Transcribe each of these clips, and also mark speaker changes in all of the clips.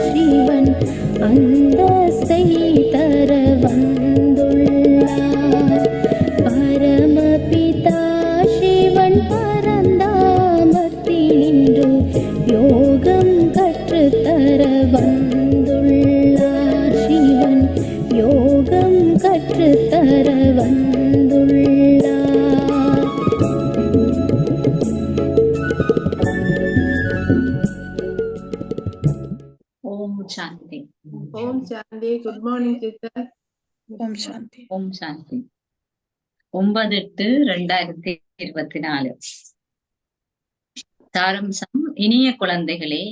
Speaker 1: சிவன் அந்தஸ்தை தர வந்துள்ளார். பரமபிதா சிவன் பரந்தாமத்தில் நின்று யோகம் கற்றுத்தர வந்துள்ளார். சிவன் யோகம் கற்றுத்தர வந்துள்ளார்.
Speaker 2: ஓம் சாந்தி.
Speaker 3: ஓம் சாந்தி. Good morning sister.
Speaker 4: ஓம் சாந்தி.
Speaker 2: ஓம் சாந்தி. 9/8/2024. சாரம்சம். இனிய குழந்தைகளே,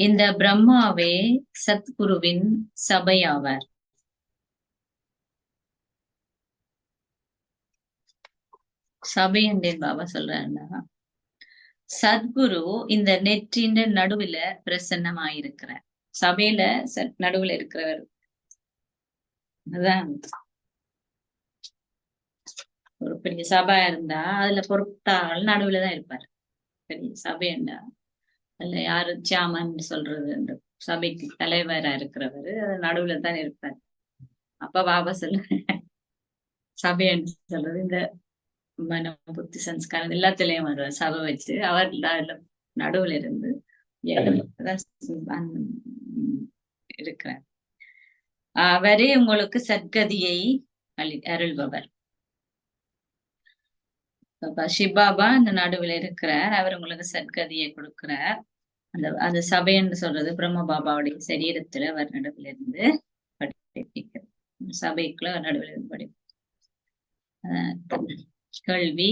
Speaker 2: இந்த பிரம்மாவே சத்குருவின் சபையாவார். சபை என்றேன் பாபா சொல்றாருன்னா, சத்குரு இந்த நெற்றின் நடுவுல பிரசன்னமாயிருக்கிறார். சபையில நடுவுல இருக்கிறவர். அதான் ஒரு பெரிய சபை இருந்தா அதுல பொறுத்தாள் நடுவுலதான் இருப்பாரு. பெரிய சபைண்டா அதுல யாரு சாமன் சொல்றது, அந்த சபைக்கு தலைவரா இருக்கிறவரு அது நடுவுல தான் இருப்பாரு. அப்ப பாபா சொல்ல சபைன்னு சொல்றது இந்த மன புத்தி சன்ஸ்காரம் எல்லாத்துலயும் வருவார். சபை வச்சு அவர் நடுவுல இருந்து இருக்கிறார். அவரே உங்களுக்கு சத்கதியை அருள்பவர். சிவபாபா அந்த நடுவுல இருக்கிறார். அவர் உங்களுக்கு சத்கதியை கொடுக்கிறார். அந்த சபைன்னு சொல்றது பிரம்ம பாபாவுடைய சரீரத்துல அவர் நடுவுல இருந்து படிப்பிக்கிறார். சபைக்குள்ள அவர் நடுவுல இருந்து கேள்வி: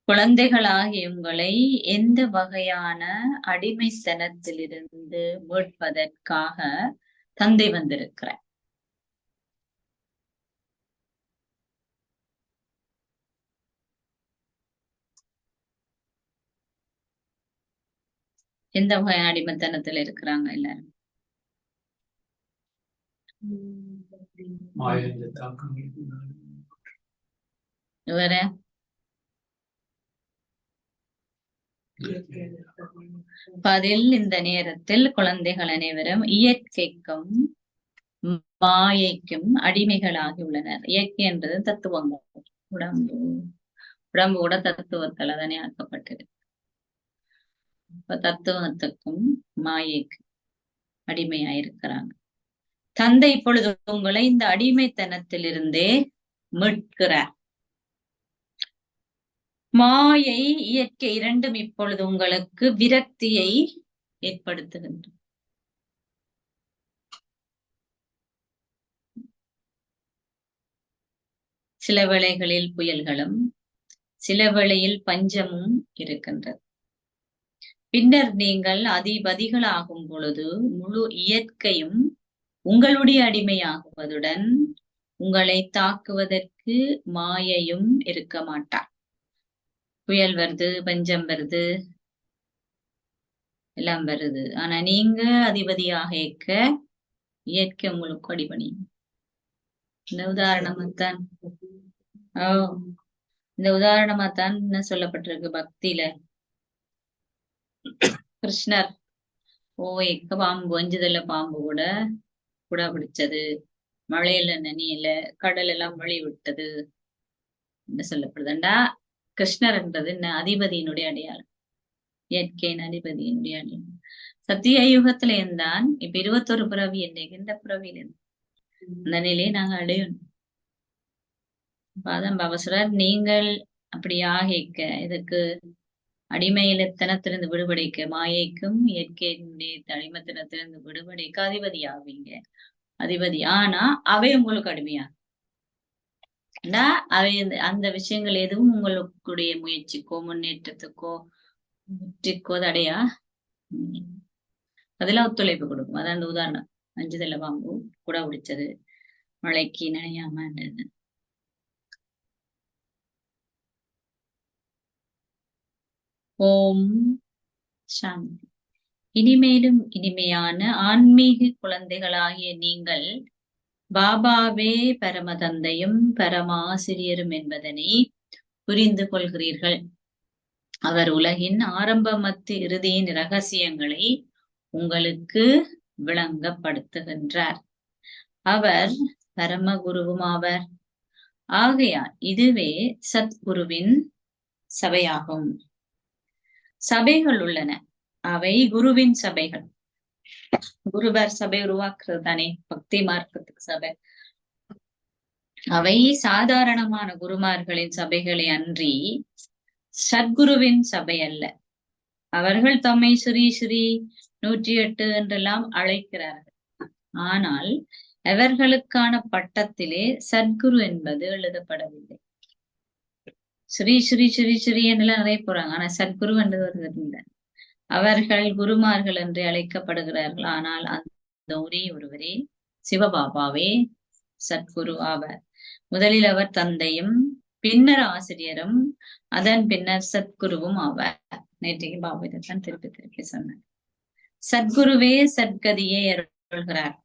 Speaker 2: குழந்தைகளாகிய உங்களை எந்த வகையான அடிமைத்தனத்திலிருந்து மீட்பதற்காக தந்தை வந்திருக்கிறார்? எந்த வகையான அடிமைத்தனத்துல இருக்கிறாங்க எல்லாரும்? வேற பதில்: இந்த நேரத்தில் குழந்தைகள் அனைவரும் இயற்கைக்கும் மாயைக்கும் அடிமைகளாகி உள்ளனர். இயற்கை என்றது தத்துவங்கள். உடம்பு கூட தத்துவத்தால் அதனை ஆக்கப்பட்டிருக்கு. இப்ப தத்துவத்துக்கும் மாயைக்கும் அடிமையாயிருக்கிறாங்க. தந்தை இப்பொழுது உங்களை இந்த அடிமைத்தனத்திலிருந்தே மீட்கிறார். மாயை, இயற்கை இரண்டும் இப்பொழுது உங்களுக்கு விரக்தியை ஏற்படுத்துகின்றன. சில வேளைகளில் புயல்களும் சில வேளையில் பஞ்சமும் இருக்கின்றது. பின்னர் நீங்கள் அதிபதிகளாகும் பொழுது முழு இயற்கையும் உங்களுடைய அடிமையாகுவதுடன் உங்களை தாக்குவதற்கு மாயையும் இருக்க மாட்டார். புயல் வருது, பஞ்சம் வருது, எல்லாம் வருது. ஆனா நீங்க அதிபதியாக இருக்க இயற்கை உங்களுக்கு அடிபணி. இந்த உதாரணமாத்தான் இந்த உதாரணமாத்தான் என்ன சொல்லப்பட்டிருக்கு பக்தியில. கிருஷ்ணர் எக்க பாம்பு, வஞ்சுதல்ல பாம்பு கூட பிடிச்சது, மழையில நனியில கடல் எல்லாம் வழி விட்டது என்ன சொல்லப்படுதுண்டா. கிருஷ்ணர் என்றது என்ன? அதிபதியினுடைய அடையாளம், இயற்கையின் அதிபதியினுடைய அடையாளம். சத்திய யுகத்துல இருந்தான். இப்ப 21 பிறவி என்ற பிறவியில அந்த நிலையை நாங்க அடையணும். அதான் பாபா சொல்றார், நீங்கள் அப்படி ஆகிக்க இதுக்கு அடிமையிலத்தனத்திலிருந்து விடுபடைக்க, மாயைக்கும் இயற்கையினுடைய அடிமைத்தனத்திலிருந்து விடுபடைக்க அதிபதி ஆவீங்க. அதிபதி ஆனா அவை உங்களுக்கு அடிமையா அவை அந்த விஷயங்கள் எதுவும் உங்களுடைய முயற்சிக்கோ முன்னேற்றத்துக்கோ வெற்றிக்கோ தடையா அதெல்லாம் ஒத்துழைப்பு கொடுக்கும். அதான் அந்த உதாரணம். அஞ்சுதல்ல பாம்பு கூட பிடிச்சது, மழைக்கு நனையாமன்றது. ஓம் சாந்தி. இனிமேலும் இனிமையான ஆன்மீக குழந்தைகளாகிய நீங்கள் பாபாவே பரமதந்தையும் பரமாசிரியரும் என்பதனை புரிந்து கொள்கிறீர்கள். அவர் உலகின் ஆரம்ப மத்து இறுதியின் இரகசியங்களை உங்களுக்கு விளங்கப்படுத்துகின்றார். அவர் பரமகுருவும் ஆவர். ஆகையால் இதுவே சத்குருவின் சபையாகும். சபைகள் உள்ளன, அவை குருவின் சபைகள். குருவர் சபை உருவாக்குறது தானே பக்தி மார்க்கத்துக்கு சபை. அவை சாதாரணமான குருமார்களின் சபைகளை அன்றி சத்குருவின் சபை அல்ல. அவர்கள் தம்மை ஸ்ரீ ஸ்ரீ 108 என்றெல்லாம் அழைக்கிறார்கள். ஆனால் அவர்களுக்கான பட்டத்திலே சத்குரு என்பது எழுதப்படவில்லை. ஸ்ரீ ஸ்ரீ ஸ்ரீ ஸ்ரீ என்றெல்லாம் நிறைய போறாங்க, ஆனா சத்குரு என்று வருவதில்லை. அவர்கள் குருமார்கள் என்று அழைக்கப்படுகிறார்கள். ஆனால் அந்த ஒரே ஒருவரே சிவபாபாவே சத்குரு ஆவர். முதலில் அவர் தந்தையும் பின்னர் ஆசிரியரும் அதன் பின்னர் சத்குருவும் ஆவார். நேற்றைக்கு பாபா இதைத்தான் திருப்பி திருப்பி சொன்னார். சத்குருவே சத்கதியை அருள்கிறார்.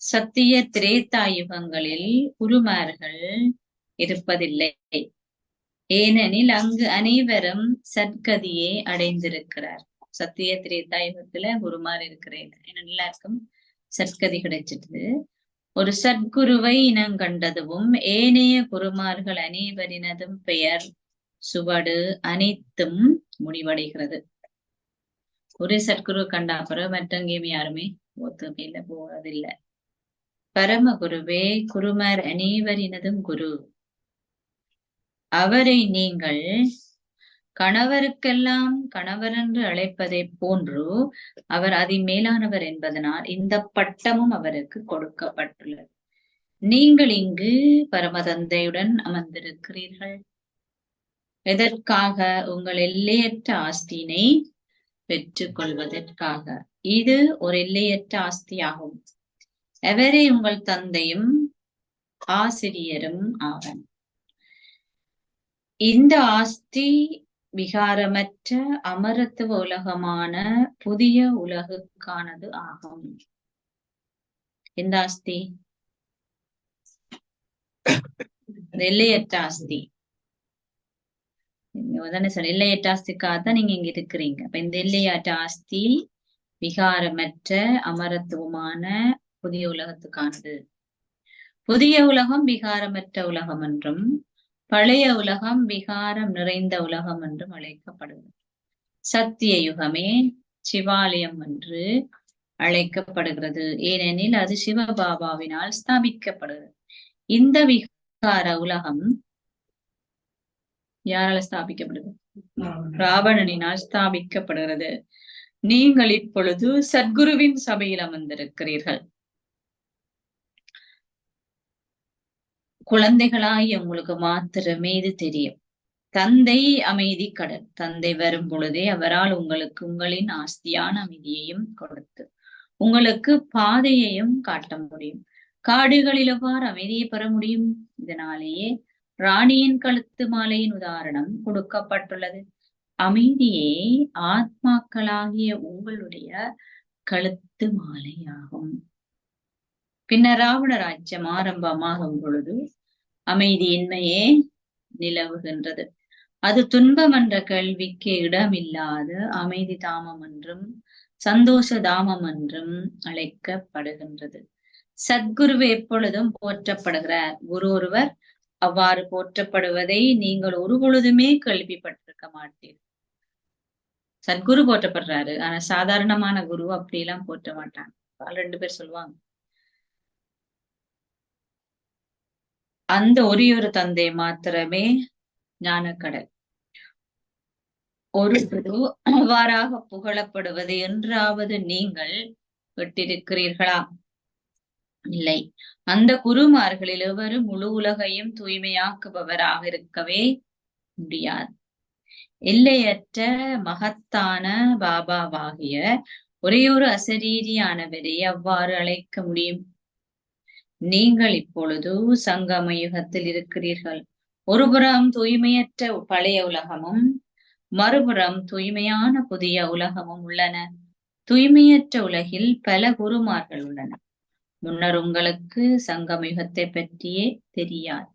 Speaker 2: சத்திய திரேதா யுகங்களில் குருமார்கள் இருப்பதில்லை. ஏனெனில் அங்கு அனைவரும் சத்கதியை அடைந்திருக்கிறார். சத்திய திரேதா யுகத்துல குருமார் இருக்கிறேன், எல்லாருக்கும் சத்கதி கிடைச்சிட்டு ஒரு சத்குருவை இனம் கண்டதும் ஏனைய குருமார்கள் அனைவரினதும் பெயர் சுவடு அனைத்தும் முடிவடைகிறது. ஒரு சத்குரு கண்டா அப்புறம் மற்றங்கேயும் யாருமே ஒத்துமையில போவதில்லை. பரமகுருவே குருமார் அனைவரினதும் குரு. அவரை நீங்கள் கணவருக்கெல்லாம் கணவர் என்று அழைப்பதை போன்று அவர் அதிமேலானவர் என்பதனால் இந்த பட்டமும் அவருக்கு கொடுக்கப்பட்டுள்ளது. நீங்கள் இங்கு பரமதந்தையுடன் அமர்ந்திருக்கிறீர்கள். எதற்காக? உங்கள் எல்லையற்ற ஆஸ்தியினை பெற்றுக் கொள்வதற்காக. இது ஒரு எல்லையற்ற ஆஸ்தியாகும். அவரே உங்கள் தந்தையும் ஆசிரியரும் ஆவர். இந்த ஆஸ்தி விகாரமற்ற அமரத்துவ உலகமான புதிய உலகுக்கானது ஆகும். இந்த ஆஸ்தி எல்லையற்ற ஆஸ்தி. எல்லையற்ற ஆஸ்திக்காகத்தான் நீங்க இங்க இருக்கிறீங்க. அப்ப இந்த எல்லையற்ற ஆஸ்தி விகாரமற்ற அமரத்துவமான புதிய உலகத்துக்கானது. புதிய உலகம் விகாரமற்ற உலகம் என்றும் பழைய உலகம் விகாரம் நிறைந்த உலகம் என்றும் அழைக்கப்படுகிறது. சத்திய யுகமே சிவாலயம் என்று அழைக்கப்படுகிறது. ஏனெனில் அது சிவபாபாவினால் ஸ்தாபிக்கப்படுகிறது. இந்த விகார உலகம் யாரால ஸ்தாபிக்கப்படுது? ராவணனினால் ஸ்தாபிக்கப்படுகிறது. நீங்கள் இப்பொழுது சத்குருவின் சபையில் அமர்ந்திருக்கிறீர்கள். குழந்தைகளாய் உங்களுக்கு மாத்திரமே இது தெரியும். தந்தை அமைதி கடல். தந்தை வரும் பொழுதே அவரால் உங்களுக்கு உங்களின் ஆஸ்தியான அமைதியையும் கொடுத்து உங்களுக்கு பாதையையும் காட்ட முடியும். காடுகளில் எவ்வாறு அமைதியை பெற முடியும்? இதனாலேயே ராணியின் கழுத்து மாலையின் உதாரணம் கொடுக்கப்பட்டுள்ளது. அமைதியே ஆத்மாக்களாகிய உங்களுடைய கழுத்து மாலையாகும். பின்னர் ராவண ராஜ்யம் ஆரம்பமாகும் பொழுது அமைதியின்மையே நிலவுகின்றது. அது துன்பம் என்ற கேள்விக்கு இடமில்லாத அமைதி தாமம் என்றும் சந்தோஷ தாமம் என்றும் அழைக்கப்படுகின்றது. சத்குருவு எப்பொழுதும் போற்றப்படுகிறார். குரு ஒருவர் அவ்வாறு போற்றப்படுவதை நீங்கள் ஒரு பொழுதுமே கேள்விப்பட்டிருக்க மாட்டீர்கள். சத்குரு போற்றப்படுறாரு, ஆனா சாதாரணமான குரு அப்படியெல்லாம் போற்ற மாட்டாங்க. 2 பேர் சொல்லுவாங்க, அந்த ஒரே ஒரு தந்தை மாத்திரமே ஞானக்கடல். ஒரு குரு அவ்வாறாக புகழப்படுவது என்றாவது நீங்கள் விட்டிருக்கிறீர்களா? இல்லை. அந்த குருமார்களில் எவரும் முழு உலகையும் தூய்மையாக்குபவராக இருக்கவே முடியாது. எல்லையற்ற மகத்தான பாபாவாகிய ஒரே ஒரு அசரீரியானவரை அவ்வாறு அழைக்க முடியும். நீங்கள் இப்பொழுது சங்கம யுகத்தில் இருக்கிறீர்கள். ஒருபுறம் தூய்மையற்ற பழைய உலகமும் மறுபுறம் தூய்மையான புதிய உலகமும் உள்ளன. தூய்மையற்ற உலகில் பல குருமார்கள் உள்ளனர். முன்னர் உங்களுக்கு சங்கம யுகத்தை பற்றியே தெரியாது.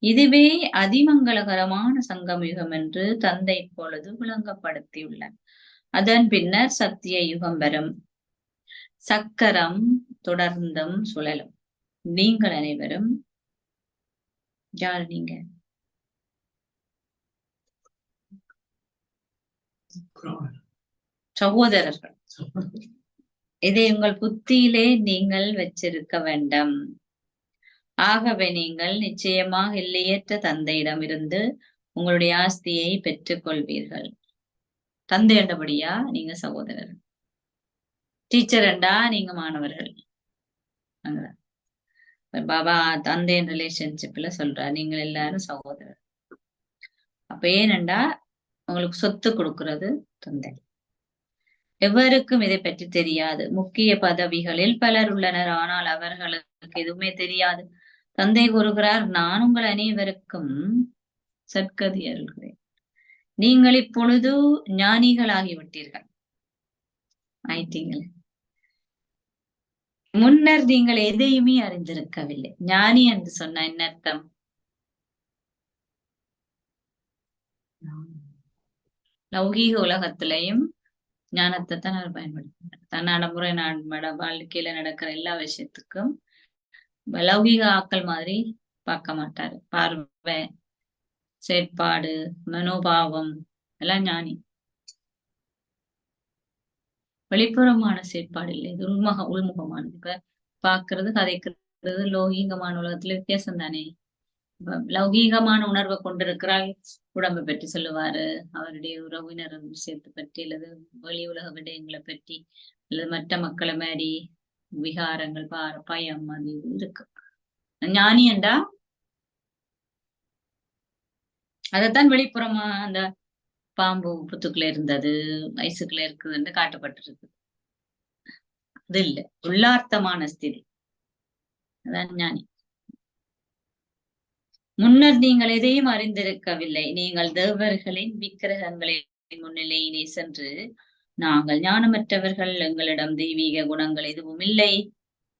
Speaker 2: இதுவே அதிமங்களகரமான சங்கம யுகம் என்று தந்தை இப்பொழுது விளங்கப்படுத்தியுள்ளார். அதன் பின்னர் சத்திய யுகம் வரும். சக்கரம் தொடர்ந்தும் சுழலும். நீங்கள் அனைவரும் யார்? நீங்க சகோதரர்கள். இதை உங்கள் புத்தியிலே நீங்கள் வச்சிருக்க வேண்டும். ஆகவே நீங்கள் நிச்சயமாக எல்லையற்ற தந்தையிடம் இருந்து உங்களுடைய ஆஸ்தியை பெற்றுக் கொள்வீர்கள். தந்தை என்றபடியா நீங்க சகோதரர்கள், டீச்சர் என்றா நீங்க மாணவர்கள். பாபா தந்தையின் ரிலேஷன்ஷிப்ல சொல்றார், நீங்கள் எல்லாரும் சகோதரர். அப்ப ஏனென்றா உங்களுக்கு சொத்து கொடுக்கிறது தந்தை. எவருக்கும் இதை பற்றி தெரியாது. முக்கிய பதவிகளில் பலர் உள்ளனர், ஆனால் அவர்களுக்கு எதுவுமே தெரியாது. தந்தை கூறுகிறார், நான் உங்கள் அனைவருக்கும் சத்கதி அருள்கிறேன். நீங்கள் இப்பொழுது ஞானிகளாகிவிட்டீர்கள், ஆயிட்டீங்களே. முன்னர் நீங்கள் எதையுமே அறிந்திருக்கவில்லை. ஞானி என்று சொன்ன என்ன அர்த்தம்? லௌகீக உலகத்திலையும் ஞானத்தை தான் அவர் பயன்படுத்தினார். நடைமுறை வாழ்க்கையில நடக்கிற எல்லா விஷயத்துக்கும் லௌகீக ஆக்கள் மாதிரி பார்க்க மாட்டாரு. பார்வை, செயற்பாடு, மனோபாவம் எல்லாம் ஞானி. வெளிப்புறமான செயற்பாடு இல்லை, இது உள்முகமானது. இப்ப பாக்குறது, கதைக்கிறது லௌகீகமான உலகத்துல வித்தியாசம் தானே. லௌகீகமான உணர்வை கொண்டிருக்கிறாள், உடம்பை பற்றி சொல்லுவாரு, அவருடைய உறவினர் விஷயத்தை பற்றி, அல்லது வெளி உலக விடயங்களை பற்றி, அல்லது மற்ற மக்களை மாதிரி விகாரங்கள், பயம், அது இருக்கு. ஞானி என்றா அதைத்தான் வெளிப்புறமா அந்த பாம்பு புத்துக்குள்ள இருந்தது, வயசுக்குள்ள இருக்குதுன்னு காட்டப்பட்டிருக்கு. அது இல்ல, உள்ளார்த்தமான ஸ்திதி, அதான் ஞானி. முன்னர் நீங்கள் எதையும் அறிந்திருக்கவில்லை. நீங்கள் தேவர்களின் விக்கிரகங்களின் முன்னிலையிலே சென்று, நாங்கள் ஞானமற்றவர்கள், எங்களிடம் தெய்வீக குணங்கள் எதுவும் இல்லை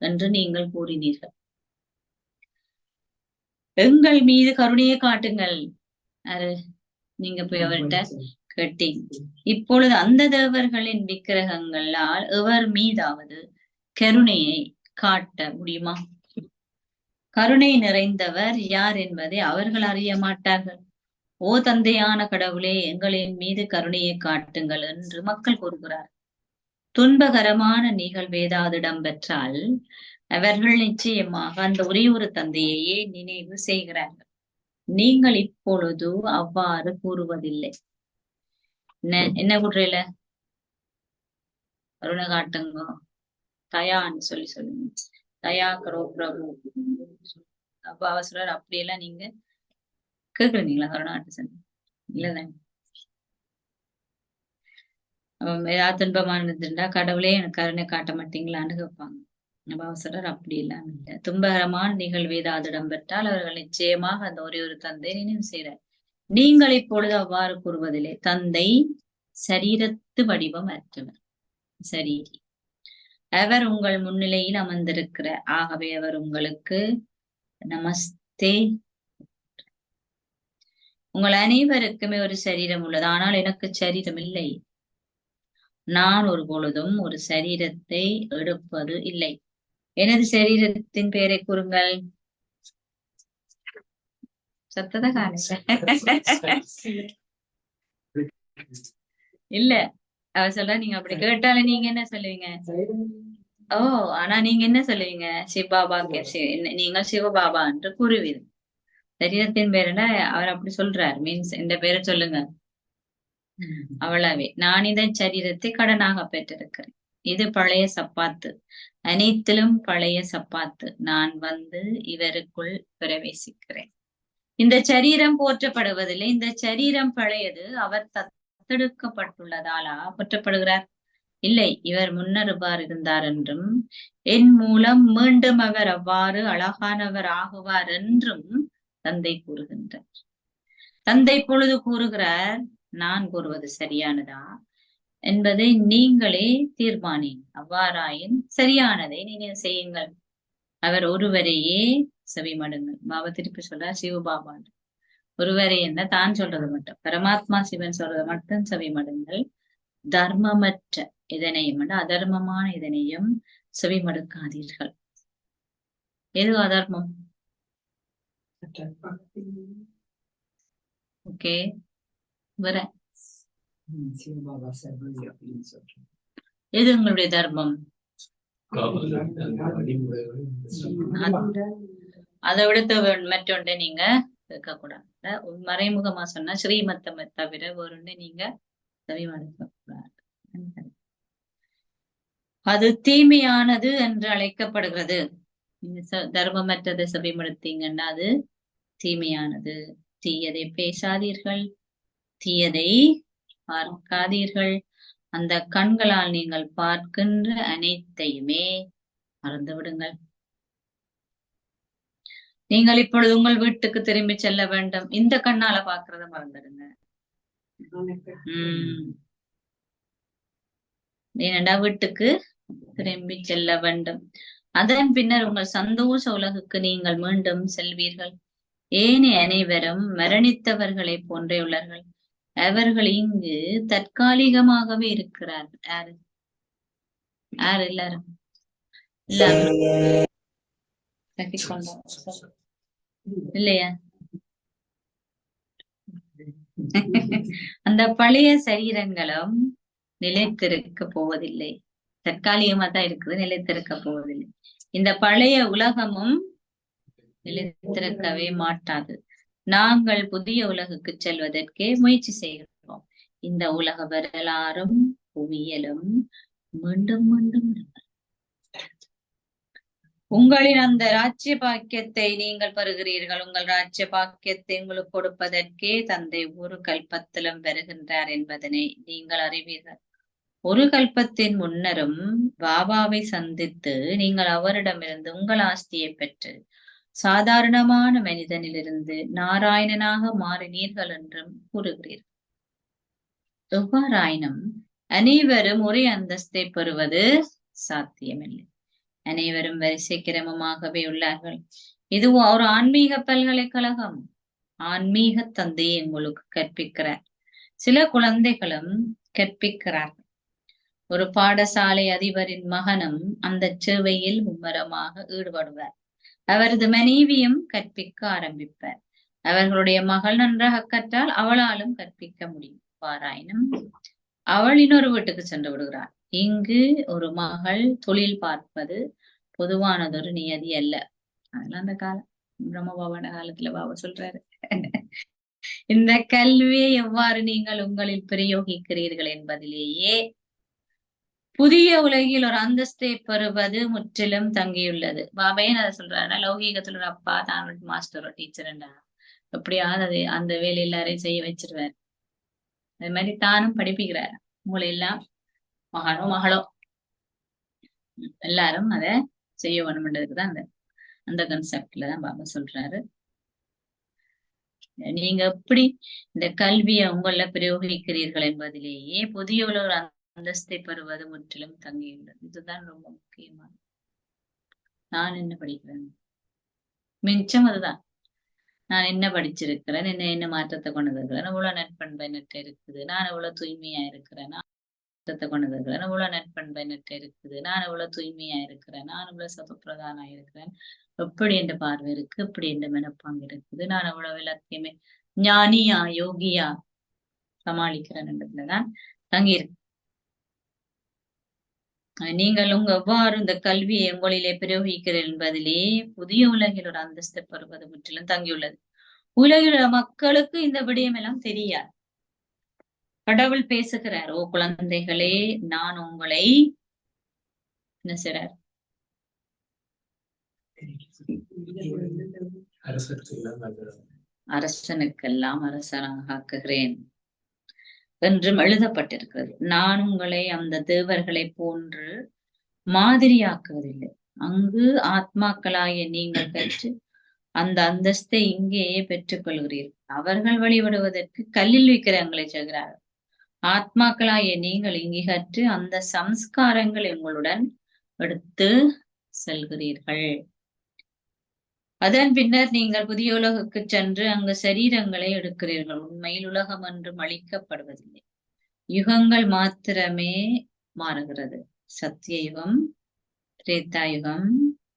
Speaker 2: என்று நீங்கள் கூறினீர்கள். எங்கள் மீது கருணையை காட்டுங்கள். நீங்க போய் அவர்கிட்ட கேட்டீங்க. இப்பொழுது அந்த தேவர்களின் விக்கிரகங்களால் எவர் மீதாவது கருணையை காட்ட முடியுமா? கருணை நிறைந்தவர் யார் என்பதை அவர்கள் அறிய மாட்டார்கள். ஓ தந்தையான கடவுளே, எங்களின் மீது கருணையை காட்டுங்கள் என்று மக்கள் கூறுகிறார். துன்பகரமான நிகழ்வு ஏதாவது இடம்பெற்றால் அவர்கள் நிச்சயமாக அந்த ஒரே ஒரு தந்தையையே நினைவு செய்கிறார்கள். நீங்கள் இப்பொழுது அவ்வாறு கூறுவதில்லை. என்ன கூடுறீல? கருணை காட்டுங்க, தயான்னு சொல்லுங்க. தயா கரோ பிரபு. அப்ப அவசர அப்படியெல்லாம் நீங்க கேக்குறீங்களா? கருணாட்டு சொன்ன இல்லதாங்க. ஏதாவது துன்பமானதுண்டா கடவுளே எனக்கு கருணை காட்ட மாட்டீங்களான்னு கேட்பாங்க. அவசரர் அப்படி எல்லாம் இல்லை. துன்பகரமான நிகழ்வு ஏதாவது இடம்பெற்றால் அவர்கள் நிச்சயமாக அந்த ஒரே ஒரு தந்தை நினைவு செய்கிறார். நீங்கள் இப்பொழுது அவ்வாறு கூறுவதில்லை. தந்தை சரீரத்து வடிவம் அற்றவர், சரீரி. அவர் உங்கள் முன்னிலையில் அமர்ந்திருக்கிறார். ஆகவே அவர் உங்களுக்கு நமஸ்தே. உங்கள் அனைவருக்குமே ஒரு சரீரம் உள்ளது, ஆனால் எனக்கு சரீரம் இல்லை. நான் ஒரு பொழுதும் ஒரு சரீரத்தை எடுப்பது இல்லை. எனது சரீரத்தின் பெயரை கூறுங்கள். சத்தத காண இல்ல, அவ சொல்ற, நீங்க அப்படி கேட்டாலும் நீங்க என்ன சொல்லுவீங்க? ஓ, ஆனா நீங்க என்ன சொல்லுவீங்க? சிவபாபா, நீங்க சிவபாபா என்று கூறுவீர்கள். சரீரத்தின் பேருன்னா அவர் அப்படி சொல்றார், மீன்ஸ் இந்த பேரை சொல்லுங்க, அவ்வளவே. நான் இந்த சரீரத்தை கடனாக பெற்றிருக்கிறேன். இது பழைய சப்பாத்து, அனைத்திலும் பழைய சப்பாத்து. நான் வந்து இவருக்குள் பிரவேசிக்கிறேன். இந்த சரீரம் போற்றப்படுவதில்லை. இந்த சரீரம் பழையது. அவர் தத்தெடுக்கப்பட்டுள்ளதாலா போற்றப்படுகிறார்? இல்லை, இவர் முன்னர் இவ்வாறு இருந்தார் என்றும், என் மூலம் மீண்டும் அவர் அவ்வாறு அழகானவர் ஆகுவார் என்றும் தந்தை கூறுகின்றார். தந்தை பொழுது கூறுகிறார், நான் கூறுவது சரியானதா என்பதை நீங்களே தீர்மானி. அவ்வாறாயின் சரியானதை நீங்கள் செய்யுங்கள். அவர் ஒருவரையே செவிமடுங்கள். பாபா திருப்பி சொல்றார், சிவபாபான் ஒருவரை என்ன தான் சொல்றது மட்டும், பரமாத்மா சிவன் சொல்றதை மட்டும் செவிமடுங்கள். தர்மமற்ற இதனையும் அதர்மமான இதனையும் செவிமடுக்காதீர்கள். எது அதர்மம்? ஓகே, வேற எது உங்களுடைய தர்மம்? அதை விட மற்றொன்றை நீங்க கேட்கக்கூடாது. மறைமுகமா சொன்னா ஸ்ரீமத்தமை தவிர வேறொன்றை நீங்க செவிமடுக்க கூடாது. அது தீமையானது என்று அழைக்கப்படுகிறது. நீங்க தர்மமற்றதை செவிமடுத்தீங்கன்னா அது தீமையானது. தீயதை பேசாதீர்கள், தீயதை பார்க்காதீர்கள். அந்த கண்களால் நீங்கள் பார்க்கின்ற அனைத்தையுமே மறந்து விடுங்கள். நீங்கள் இப்பொழுது உங்கள் வீட்டுக்கு திரும்பி செல்ல வேண்டும். இந்த கண்ணால பாக்குறத மறந்துடுங்க. ஏனென்றா வீட்டுக்கு திரும்பி செல்ல வேண்டும். அதன் பின்னர் உங்கள் சந்தோஷ உலகுக்கு நீங்கள் மீண்டும் செல்வீர்கள். ஏனைய அனைவரும் மரணித்தவர்களை போன்றே உள்ளார்கள். அவர்கள் இங்கு தற்காலிகமாகவே இருக்கிறார்கள். யாரு யாரு? எல்லாரும் இல்லையா? அந்த பழைய சரீரங்களும் நிலைத்திருக்க போவதில்லை. தற்காலிகமா தான் இருக்குது, நிலைத்திருக்க போவதில்லை. இந்த பழைய உலகமும் நிலைத்திருக்கவே மாட்டாது. நாங்கள் புதிய உலகுக்கு செல்வதற்கே முயற்சி செய்கிறோம். இந்த உலக வரலாறும் புவியியலும் மீண்டும் மீண்டும் உங்களின் அந்த ராஜ்ய பாக்கியத்தை நீங்கள் பெறுகிறீர்கள். உங்கள் ராஜ்ய பாக்கியத்தை உங்களுக்கு கொடுப்பதற்கே தந்தை ஒரு கல்பத்திலும் வருகின்றார் என்பதனை நீங்கள் அறிவீர்கள். ஒரு கல்பத்தின் முன்னரும் பாபாவை சந்தித்து நீங்கள் அவரிடமிருந்து உங்கள் ஆஸ்தியை பெற்று சாதாரணமான மனிதனிலிருந்து நாராயணனாக மாறினீர்கள் என்றும் கூறுகிறீர்கள். எவ்வாறாயினும் அனைவரும் ஒரே அந்தஸ்தை பெறுவது சாத்தியமில்லை. அனைவரும் வரிசை கிரமமாகவே உள்ளார்கள். இது ஒரு ஆன்மீக பல்கலைக்கழகம். ஆன்மீக தந்தையை உங்களுக்கு கற்பிக்கிறார். சில குழந்தைகளும் கற்பிக்கிறார்கள். ஒரு பாடசாலை அதிபரின் மகனும் அந்த சேவையில் மும்முரமாக ஈடுபடுவார். அவரது மனைவியும் கற்பிக்க ஆரம்பிப்பார். அவர்களுடைய மகள் நன்றாக கற்றால் அவளாலும் கற்பிக்க முடியும். பாராயினும் அவள் இன்னொரு வீட்டுக்கு சென்று விடுகிறாள். இங்கு ஒரு மகள் தொழில் பார்ப்பது பொதுவானதொரு நியதி அல்ல. அதெல்லாம் அந்த காலம் பிரம்மபாபான காலத்துல பாபா சொல்றாரு. இந்த கல்வியை எவ்வாறு நீங்கள் உங்களில் பிரயோகிக்கிறீர்கள் என்பதிலேயே புதிய உலகில் ஒரு அந்தஸ்தை பெறுவது முற்றிலும் தங்கியுள்ளது. பாபையன் அதை சொல்றாருன்னா, லௌகீகத்துல ஒரு அப்பா தான் மாஸ்டரோ டீச்சர்ண்டா எப்படியாவது அது அந்த வேலை எல்லாரையும் செய்ய வச்சிருவாரு. அது மாதிரி தானும் படிப்பிக்கிறாரு. உங்களை எல்லாம் மகனோ மகளோ எல்லாரும் அதை செய்ய வேணும்ன்றதுக்குதான் அந்த அந்த கன்செப்ட்ல தான் பாபா சொல்றாரு. நீங்க எப்படி இந்த கல்வியை உங்கள பிரயோகிக்கிறீர்கள் என்பதிலேயே புதிய உலக அந்தஸ்தை பெறுவது முற்றிலும் தங்கியுள்ளது. இதுதான் ரொம்ப முக்கியமான. நான் என்ன படிக்கிறேன், மிச்சம் அதுதான். நான் என்ன படிச்சிருக்கிறேன், என்ன மாற்றத்தை கொண்டு இருக்கிறேன், இவ்வளவு நற்பண்பை நட்டு இருக்குது, நான் இவ்வளவு தூய்மையா இருக்கிறேன், மாற்றத்தை கொண்டு இருக்கிறேன், இவ்வளவு நற்பண்பை நட்டு இருக்குது, நான் இவ்வளவு தூய்மையா இருக்கிறேன், நான் இவ்வளவு சதப்பிரதானா இருக்கிறேன், எப்படி என்ற பார்வை இருக்கு, எப்படி என்ற மனப்பாங்கு இருக்குது, நான் இவ்வளவு எல்லாத்தையுமே ஞானியா யோகியா சமாளிக்கிறேன் தங்கி இருக்கு. நீங்கள் எவ்வாறு இந்த கல்வியை உங்களிலே பிரயோகிக்கிறீர்கள் என்பதிலே புதிய உலகில் ஒரு அந்தஸ்து பெறுவது முற்றிலும் தங்கியுள்ளது. உலகில் மக்களுக்கு இந்த விடயம் எல்லாம் தெரியாது. கடவுள் பேசுகிறார், ஓ குழந்தைகளே, நான் உங்களை என்ன செய்றார், அரசனுக்கெல்லாம் அரசனாக ஆக்குகிறேன் என்றும் எழுதப்பட்டிருக்கிறது. நான் உங்களை அந்த தேவர்களை போன்று மாதிரியாக்குவதில்லை. அங்கு ஆத்மாக்களாகிய நீங்கள் பெற்று அந்த அந்தஸ்தை இங்கேயே பெற்றுக் கொள்கிறீர்கள். அவர்கள் வழிபடுவதற்கு கல்லில் விக்கிரகங்களை செய்கிறார்கள். ஆத்மாக்களாகிய நீங்கள் இங்கே கற்று அந்த சம்ஸ்காரங்களை உங்களுடன் எடுத்து செல்கிறீர்கள். அதன் பின்னர் நீங்கள் புதிய உலகுக்கு சென்று அங்கு சரீரங்களை எடுக்கிறீர்கள். உண்மையில் உலகம் என்றும் அழிக்கப்படுவதில்லை. யுகங்கள் மாத்திரமே மாறுகிறது. சத்திய யுகம், திரேதா யுகம்,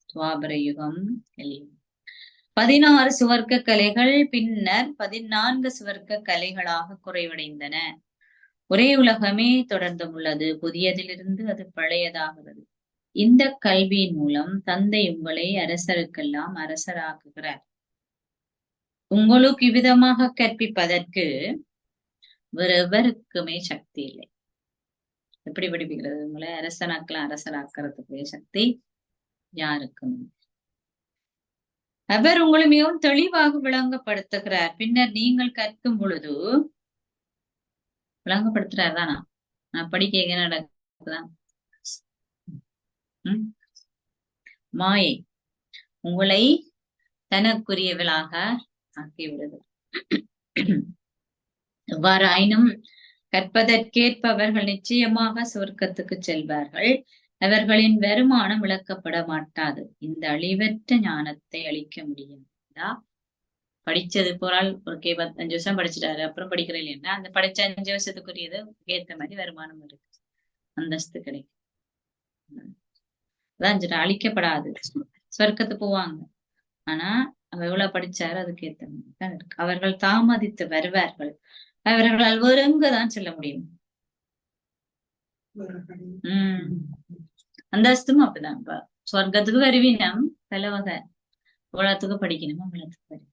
Speaker 2: துவாபர யுகம், கலியுகம். 16 சுவர்க்க கலைகள் பின்னர் 14 சுவர்க்க கலைகளாக குறைவடைந்தன. ஒரே உலகமே தொடர்ந்தும் உள்ளது. புதியதிலிருந்து அது பழையதாகிறது. இந்த கல்வியின் மூலம் தந்தை உங்களை அரசருக்கெல்லாம் அரசராக்குகிறார். உங்களுக்கு இவ்விதமாக கற்பிப்பதற்கு வேறு எவருக்குமே சக்தி இல்லை. எப்படி படிப்பிக்கிறது? உங்களை அரசராக்கிறதுக்கு சக்தி யாருக்கும். அவர் உங்களை மிகவும் தெளிவாக விளங்கப்படுத்துகிறார். பின்னர் நீங்கள் கற்கும் பொழுது விளங்கப்படுத்துறார் தானா? நான் படிக்க என்ன நடக்குதான்? மாயை உங்களை தனக்குரியவளாக ஆக்கிவிடுது. எவ்வாறாயினும் கற்பதற்கேற்ப அவர்கள் நிச்சயமாக சொர்க்கத்துக்கு செல்வார்கள். அவர்களின் வருமானம் இழக்கப்பட மாட்டாது. இந்த அழிவற்ற ஞானத்தை அளிக்க முடியும். படிச்சது போறால் ஒரு 15 வருஷம் படிச்சுட்டாரு, அப்புறம் படிக்கிறேன் இல்லைன்னா அந்த படிச்ச 5 வருஷத்துக்குரியது ஏத்த மாதிரி வருமானம் இருக்கு, அந்தஸ்து கிடைக்கும். அதான் அழிக்கப்படாது. சொர்க்கத்து போவாங்க. ஆனா அவ எவ்வளவு படிச்சாரு அதுக்கு ஏத்த மாதிரி தான் இருக்கு. அவர்கள் தாமதித்து வருவார்கள். அவர்களால் வேற எங்கதான் செல்ல முடியும். அந்தஸ்தும் அப்படிதான். இப்ப சொர்க்கத்துக்கு வருவீனம் பலவகை, உலகத்துக்கு படிக்கணும், உலகத்துக்கு வரும்.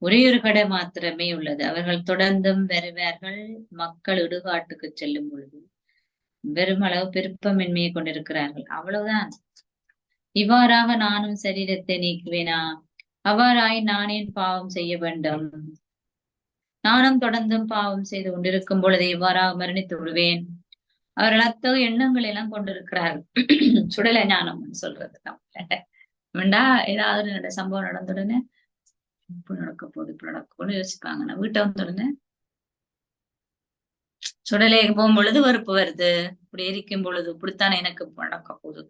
Speaker 2: ஒரே ஒரு கடை மாத்திரமே உள்ளது. அவர்கள் தொடர்ந்தும் வருவார்கள். மக்கள் இடுகாட்டுக்கு செல்லும் பொழுது பெருமளவு விருப்பமின்மையை கொண்டிருக்கிறார்கள். அவ்வளவுதான். இவ்வாறாக நானும் சரீரத்தை நீக்குவேனா? அவ்வாறாய் நானேன் பாவம் செய்ய வேண்டும்? நானும் தொடர்ந்தும் பாவம் செய்து கொண்டிருக்கும் பொழுது இவ்வாறாக மரணித்து விடுவேன். அவர்கள் அத்தகைய எண்ணங்கள் எல்லாம் கொண்டிருக்கிறார்கள். சுடல ஞானம் சொல்றது வேண்டா. ஏதாவது சம்பவம் நடந்த உடனே இப்ப நடக்க போகுது, இப்ப நடக்க போகுது யோசிப்பாங்க. நான் வீட்டை வந்த உடனே சுடலைக்கு போகும் பொழுது வெறுப்பு வருது. இப்படி எரிக்கும் பொழுது இப்படித்தானே எனக்கு நடக்க போகுது,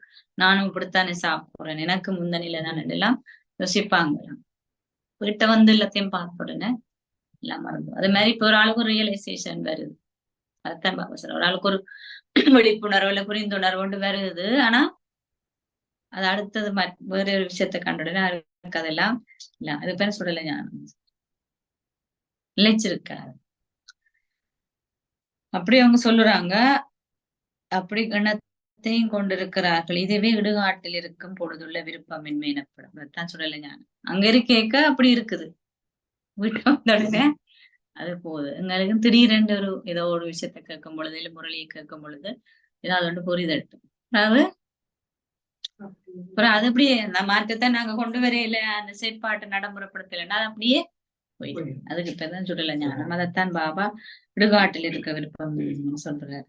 Speaker 2: நானும் இப்படித்தானே சாப்பிடுறேன், எனக்கு முந்தனில தான் எல்லாம் யோசிப்பாங்க. வீட்டை வந்து எல்லாத்தையும் பார்த்த உடனே எல்லாம் மறந்து. அது மாதிரி இப்ப ஒரு ஆளுக்கு ஒரு ரியலைசேஷன் வருது. அதுதான் பாப்பா சார், ஒரு ஆளுக்கு ஒரு விழிப்புணர்வு இல்ல புரிந்துணர்வு கொண்டு வருது. ஆனா அது அடுத்தது வேற ஒரு விஷயத்த கண்டுடனே அதெல்லாம் இல்ல. அது பேர் சுடலை ஞானம் நிலைச்சிருக்காரு. அப்படி அவங்க சொல்லுறாங்க. அப்படி எண்ணத்தையும் கொண்டிருக்கிறார்கள். இதுவே இடுகாட்டில் இருக்கும் பொழுதுள்ள விருப்பமின்மை எனப்படும். அதுதான் சுடலை ஞானம். அங்க இருக்கேக்க அப்படி இருக்குது. வீட்டு வந்த உடனே அது போகுது. எங்களுக்கு திடீரென்று ஒரு ஏதோ ஒரு விஷயத்த கேட்கும் பொழுது இல்ல முரளியை கேட்கும் பொழுது ஏதாவது ஒன்று புரிதட்டும். அதாவது அப்புறம் அது அப்படியே அந்த மாற்றத்தை நாங்க கொண்டு வரையில, அந்த செயற்பாட்டை நடைமுறைப்படுத்தலைன்னா அது அப்படியே போயிடும். அதுக்கு இப்பதான் சுடலை ஞானம். அதைத்தான் பாபா இடுகாட்டில் இருக்க விருப்பம் சொல்றாரு.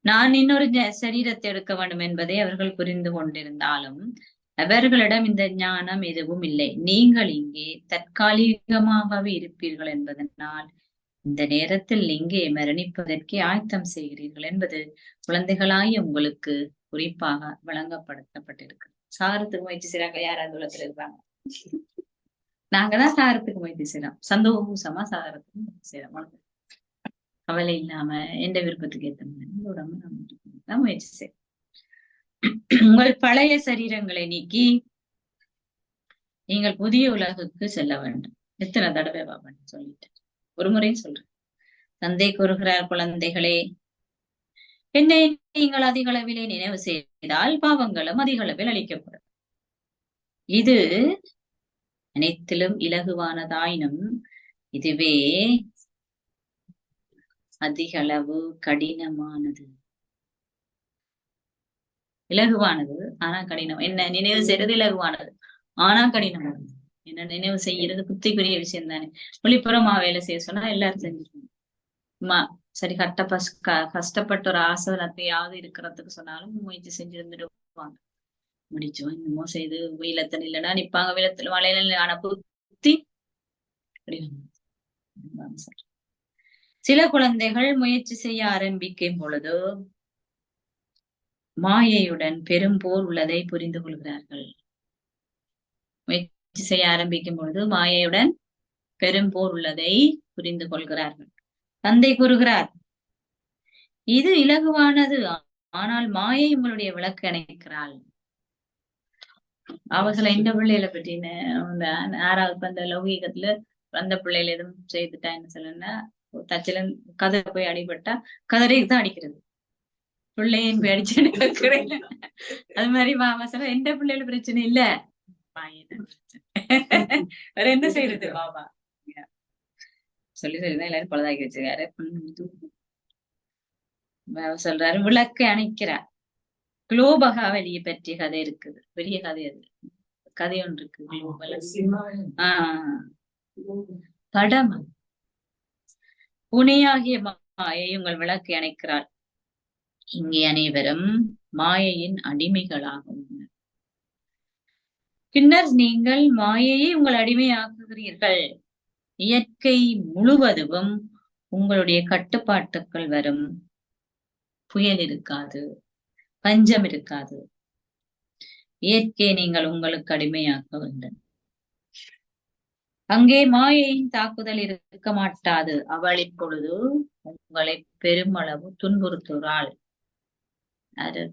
Speaker 2: நான் இன்னொரு சரீரத்தை எடுக்க வேண்டும் என்பதை அவர்கள் புரிந்து கொண்டிருந்தாலும் அவர்களிடம் இந்த ஞானம் எதுவும் இல்லை. நீங்கள் இங்கே தற்காலிகமாகவே இருப்பீர்கள் என்பதனால் இந்த நேரத்தில் இங்கே மரணிப்பதற்கே ஆயத்தம் செய்கிறீர்கள் என்பது குழந்தைகளாய் உங்களுக்கு குறிப்பாக வழங்கப்படுத்தப்பட்டிருக்கு. சாரத்துக்கு முயற்சி செய்றாங்க. யாராவது உலகத்துல இருப்பாங்க. நாங்கதான் சாரத்துக்கு முயற்சி செய்யறோம். சந்தோஷமா சாரத்துக்கு முயற்சி செய்யறோம். கவலை இல்லாம எந்த விருப்பத்துக்கு ஏற்ற மாதிரி உடம்பு நம்ம முயற்சி செய்யறோம். உங்கள் பழைய சரீரங்களை நீக்கி நீங்கள் புதிய உலகுக்கு செல்ல வேண்டும். எத்தனை தடவை பாபன் சொல்லிட்டேன், ஒரு முறையும் சொல்றேன். தந்தை கூறுகிறார், குழந்தைகளே, என்னை நீங்கள் அதிக அளவிலே நினைவு செய்தால் பாவங்களும் அதிக அளவில் அளிக்கப்படும். இது அனைத்திலும் இலகுவானதாயினும் இதுவே அதிக அளவு கடினமானது. இலகுவானது ஆனா கடினம். என்ன நினைவு செய்யறது இலகுவானது ஆனா கடினமானது. என்ன நினைவு செய்யறது புத்திக்குரிய விஷயம் தானே. வெளிப்புறமா வேலை செய்ய சொன்னா எல்லாரும் செஞ்சிருக்கோம். சரி, கஷ்டப்பட்ட ஒரு ஆசனத்தையாவது இருக்கிறதுக்கு சொன்னாலும் முயற்சி செஞ்சிருந்துடுவாங்க. முடிச்சோம் இன்னமும் செய்து வெயிலத்தன் இல்லைன்னா நிப்பாங்க. வெயிலத்துல மழையில ஆனா புத்தி சில குழந்தைகள் முயற்சி செய்ய ஆரம்பிக்கும் பொழுது மாயையுடன் பெரும் போர் உள்ளதை புரிந்து கொள்கிறார்கள். முயற்சி செய்ய ஆரம்பிக்கும் பொழுது மாயையுடன் பெரும் போர் உள்ளதை புரிந்து கொள்கிறார்கள். தந்தை கூறுகிறார், இது இலகுவானது, ஆனால் மாயை உங்களுடைய விளக்கு அணைக்கிறாள். அவசர இந்த பிள்ளைகளை பற்றின ஆறாவது அந்த லௌகீகத்துல அந்த பிள்ளைகள் எதுவும் செய்துட்டா என்ன சொல்லணும்னா, தச்சலன் கதை போய் அடிபட்டா கதறைக்கு தான் அடிக்கிறது, பிள்ளையின் போய் அடிச்சுன்னு கேட்கிறேன். அது மாதிரி அவசரம் எந்த பிள்ளைகள பிரச்சனை இல்ல, வேற என்ன செய்யறது பாபா சொல்லி சொல்லிதான் எல்லாரும் பழுதாக்கி வச்சிருக்காரு. சொல்றாரு விளக்கு அணைக்கிறார். குலோபகாவலியை பற்றிய கதை இருக்குது, பெரிய கதை. அது கதை ஒன்று இருக்கு, படம். புனையாகிய மாயை உங்கள் விளக்கு அணைக்கிறாள். இங்கே அனைவரும் மாயையின் அடிமைகளாகும். பின்னர் நீங்கள் மாயையை உங்கள் அடிமையாக்குகிறீர்கள். இயற்கை முழுவதும் உங்களுடைய கட்டுப்பாட்டுக்குள் வரும். புயல் இருக்காது, பஞ்சம் இருக்காது. இயற்கை நீங்கள் உங்களுக்கு அடிமையாக்க வேண்டும். அங்கே மாயையின் தாக்குதல் இருக்க மாட்டாது. அவள் இப்பொழுது உங்களை பெருமளவு துன்புறுத்துகிறாள். அது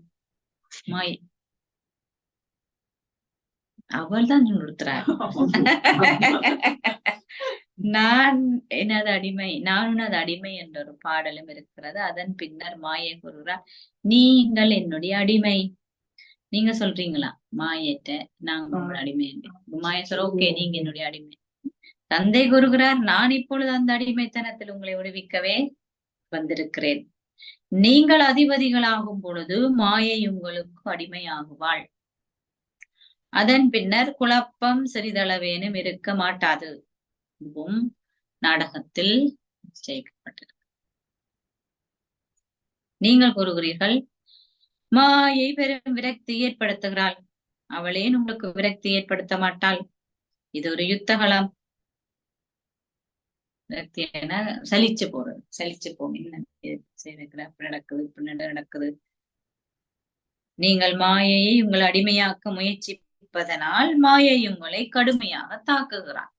Speaker 2: மாயை, அவள் தான் துன்புறுத்துறாள். நான் எனது அடிமை, நான் உனது அடிமை என்ற ஒரு பாடலும் இருக்கிறது. அதன் பின்னர் மாயை கூறுகிறார், நீங்கள் என்னுடைய அடிமை. நீங்க சொல்றீங்களா மாயேட்ட நாங்க உங்களோட அடிமை? மாயை சொல்ற ஓகே, நீங்க என்னுடைய அடிமை. தந்தை கூறுகிறார், நான் இப்பொழுது அந்த அடிமைத்தனத்தில் உங்களை விடுவிக்கவே வந்திருக்கிறேன். நீங்கள் அதிபதிகளாகும் பொழுது மாயை உங்களுக்கு அடிமையாகுவாள். அதன் பின்னர் குழப்பம் சிறிதளவேனும் இருக்க மாட்டாது. இதுவும் நாடகத்தில் நிச்சயிக்கப்பட்டிருக்கு. நீங்கள் கூறுகிறீர்கள் மாயை பெரும் விரக்தி ஏற்படுத்துகிறாள். அவளே உங்களுக்கு விரக்தி ஏற்படுத்த மாட்டாள். இது ஒரு யுத்தகலம். விரக்தி என சலிச்சு போறது, சலிச்சு போங்க, நடக்குது இப்ப நடக்குது. நீங்கள் மாயையை உங்கள் அடிமையாக்க முயற்சிப்பதனால் மாயை உங்களை கடுமையாக தாக்குகிறாள்.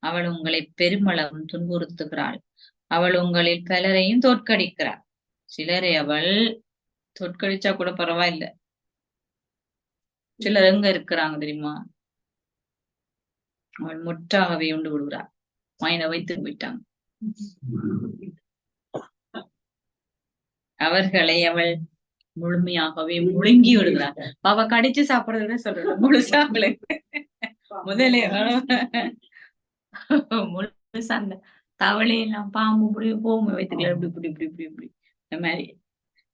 Speaker 2: அவள் உங்களை பெருமளவும் துன்புறுத்துகிறாள். அவள் உங்களில் பலரையும் தோற்கடிக்கிறாள். சிலரை அவள் தோற்கடிச்சா கூட பரவாயில்ல. சிலர் எங்க இருக்கிறாங்க தெரியுமா? அவள் முற்றாகவே உண்டு விடுகிறாள். மைனை வைத்து போயிட்டாங்க. அவர்களை அவள் முழுமையாகவே முழுங்கி விடுகிறாள். அவ கடிச்சு சாப்பிடுறதுன்னு சொல்ற முழுசா முதலே முழுசா அந்த தவளையெல்லாம் பாம்பு போகும் வைத்துக்கலாம். இப்படி இப்படி இப்படி இப்படி இப்படி இந்த மாதிரி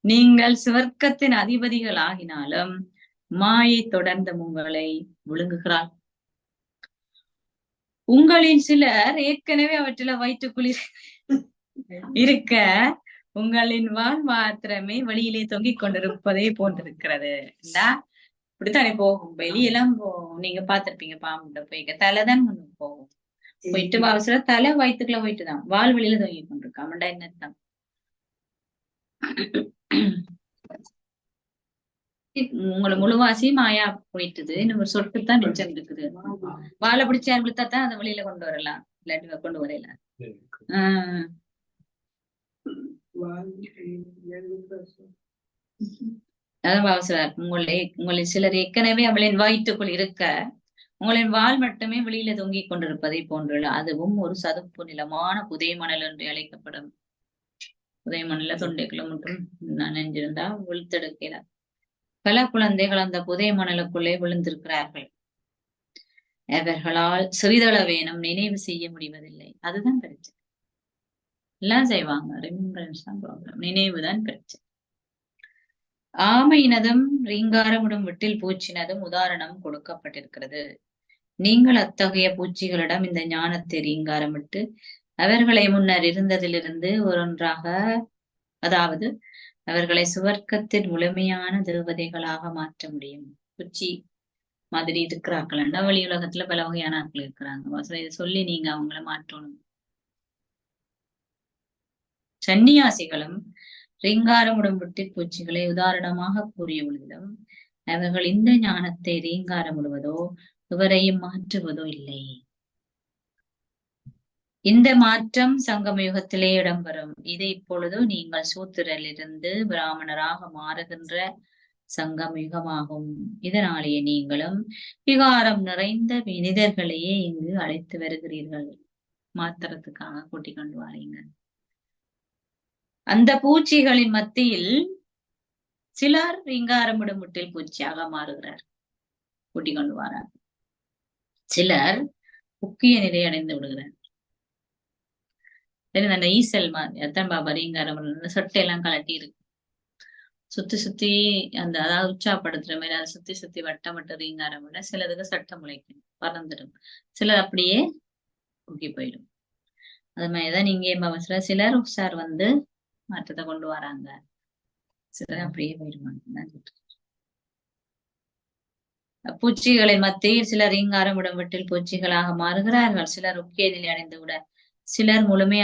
Speaker 2: நீங்கள் சுவர்க்கத்தின் அதிபதிகள் ஆகினாலும் மாயை தொடர்ந்து உங்களை விழுங்குகிறாள். உங்களின் சிலர் ஏற்கனவே அவற்றில வயிற்றுக்குளிர் இருக்க உங்களின் வாழ் மாத்திரமே வழியிலே தொங்கிக் கொண்டிருப்பதே போன்றிருக்கிறது. இப்படித்தானே போகும், வெளியெல்லாம் நீங்க பாத்திருப்பீங்க, பாம்புட்ட போய்க்க தலைதான் முன்னுக்கு போகும். போயிட்டு அவசர தலை வயிற்றுக்குள்ள போயிட்டுதான் வால் வெளியில தொங்கிக் கொண்டிருக்கா. அவன்டா என்னத்தான் உங்களை முழுவாசி மாயா போயிட்டுது. இன்னும் ஒரு சொட்டுத்தான் மிச்சம் இருக்குது. வாழை பிடிச்சா விழுத்தாத்தான் அதை வெளியில கொண்டு வரலாம், இல்லாட்டி கொண்டு வரையலாம். அதான் அவசரம். உங்களை சிலர் ஏற்கனவே அவளின் வயிற்றுக்குள் இருக்க உங்களின் வால் மட்டுமே வெளியில தொங்கிக் கொண்டிருப்பதை போன்றுள்ள. அதுவும் ஒரு சதுப்பு நிலமான புதை மணல் என்று அழைக்கப்படும். புதை மணல தொண்டைக்குள்ள மட்டும் நனைஞ்சிருந்தா விழுத்தெடுக்கிறார். பல குழந்தைகள் அந்த புதை மணலுக்குள்ளே விழுந்திருக்கிறார்கள். அவர்களால் சிறிதளவேனும் நினைவு செய்ய முடிவதில்லை. அதுதான் பிரச்சனை. எல்லாம் செய்வாங்க, நினைவுதான் பிரச்சனை. ஆமையினதும் ரீங்காரமுடும் விட்டில் பூச்சினதும் உதாரணம் கொடுக்கப்பட்டிருக்கிறது. நீங்கள் அத்தகைய பூச்சிகளிடம் இந்த ஞானத்தை ரீங்காரமிட்டு அவர்களை முன்னர் இருந்ததிலிருந்து ஒன்றாக, அதாவது அவர்களை சுவர்க்கத்தின் முழுமையான தேவதைகளாக மாற்ற முடியும். பூச்சி மாதிரி இருக்கிறார்கள். வெளி உலகத்துல பல வகையான ஆட்கள் இருக்கிறாங்க. இதை சொல்லி நீங்க அவங்கள மாற்றணும். சன்னியாசிகளும் ரீங்காரமுடும் விட்டில் பூச்சிகளை உதாரணமாக கூறிய பொழுதிலும் அவர்கள் இந்த ஞானத்தை ரீங்காரமிடுவதோ இவரையும் மாற்றுவதோ இல்லை. இந்த மாற்றம் சங்கம யுகத்திலே இடம்பெறும். இது இப்பொழுது நீங்கள் சூத்திரலிருந்து பிராமணராக மாறுகின்ற சங்கம் யுகமாகும். இதனாலேயே நீங்களும் விகாரம் நிறைந்த மனிதர்களையே இங்கு அழைத்து வருகிறீர்கள். மாத்திரத்துக்காக கூட்டிக் கொண்டு வாரீங்க. அந்த பூச்சிகளின் மத்தியில் சிலர் விங்காரமிடும் முட்டில் பூச்சியாக மாறுகிறார், கூட்டிக் கொண்டு வரார். சிலர் முக்கிய நிலை அடைந்து விடுகிறார். அந்த ஈசல் மாதிரி எத்தனை பாபா ரீங்காரம் சொட்டையெல்லாம் கலட்டி இருக்கு, சுத்தி சுத்தி அந்த அதாவது உற்சாகப்படுத்துற மாதிரி அதை சுத்தி சுத்தி வட்டம் விட்டு ரீங்காரம் விட சிலதுக்கு சட்டம் முளைக்கும், பறந்துடும். சிலர் அப்படியே தூக்கி போயிடும். அது மாதிரிதான் நீங்க சிலர் உஷார் வந்து மாற்றத்தை கொண்டு வராங்க, சிலர் அப்படியே போயிடுவாங்க. பூச்சிகளின் மத்தியில் சிலர் ரீங்காரம் விடும் வீட்டில் பூச்சிகளாக மாறுகிறார்கள். சிலர் முக்கிய நிலை அடைந்து விட சிலர் முழுமை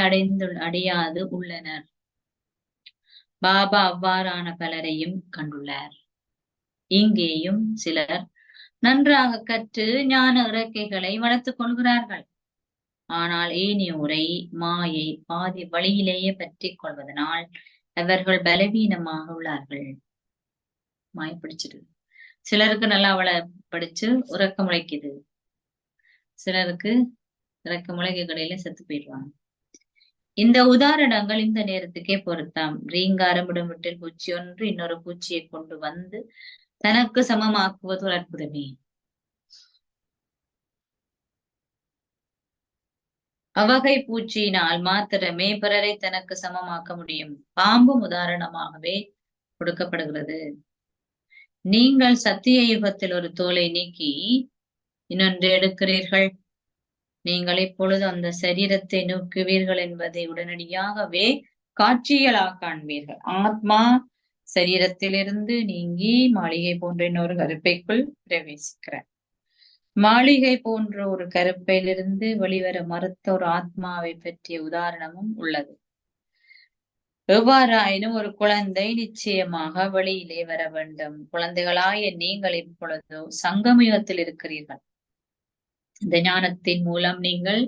Speaker 2: அடையாது உள்ளனர். பாபா அவ்வாறான பலரையும் கண்டுள்ளார். இங்கேயும் சிலர் நன்றாக கற்று ஞான இறக்கைகளை வளர்த்துக் கொள்கிறார்கள். ஆனால் ஏனையோரை மாயை பாதி வழியிலேயே பற்றி கொள்வதனால் அவர்கள் பலவீனமாக உள்ளார்கள். மாய பிடிச்சிடு. சிலருக்கு நல்லா அவளை படிச்சு உறக்க முளைக்குது, சிலருக்கு இறக்க முளைக்க கடையில செத்து போயிடுவாங்க. இந்த உதாரணங்கள் இந்த நேரத்துக்கே பொருத்தாம். ரீங்காரம் விடும் வீட்டில் பூச்சி ஒன்று இன்னொரு பூச்சியை கொண்டு வந்து தனக்கு சமமாக்குவது ஒரு அற்புதமே. அவ்வகை பூச்சியினால் மாத்திரமே பிறரை தனக்கு சமமாக்க முடியும். பாம்பும் உதாரணமாகவே கொடுக்கப்படுகிறது. நீங்கள் சத்திய யுகத்தில் ஒரு தோலை நீக்கி இன்னொன்று எடுக்கிறீர்கள். நீங்கள் இப்பொழுது அந்த சரீரத்தை நோக்குவீர்கள் என்பதை உடனடியாகவே காட்சிகளாக காண்பீர்கள். ஆத்மா சரீரத்திலிருந்து நீங்கி மாளிகை போன்ற இன்னொரு கருப்பைக்குள் பிரவேசிக்கிறார். மாளிகை போன்ற ஒரு கருப்பையிலிருந்து வெளிவர மறுத்த ஒரு ஆத்மாவை பற்றிய உதாரணமும் உள்ளது. எவ்வாறாயினும் ஒரு குழந்தை நிச்சயமாக வெளியிலே வர வேண்டும். குழந்தைகளாய நீங்கள் இப்பொழுது சங்கமயுகத்தில் இருக்கிறீர்கள். இந்த ஞானத்தின் மூலம் நீங்கள்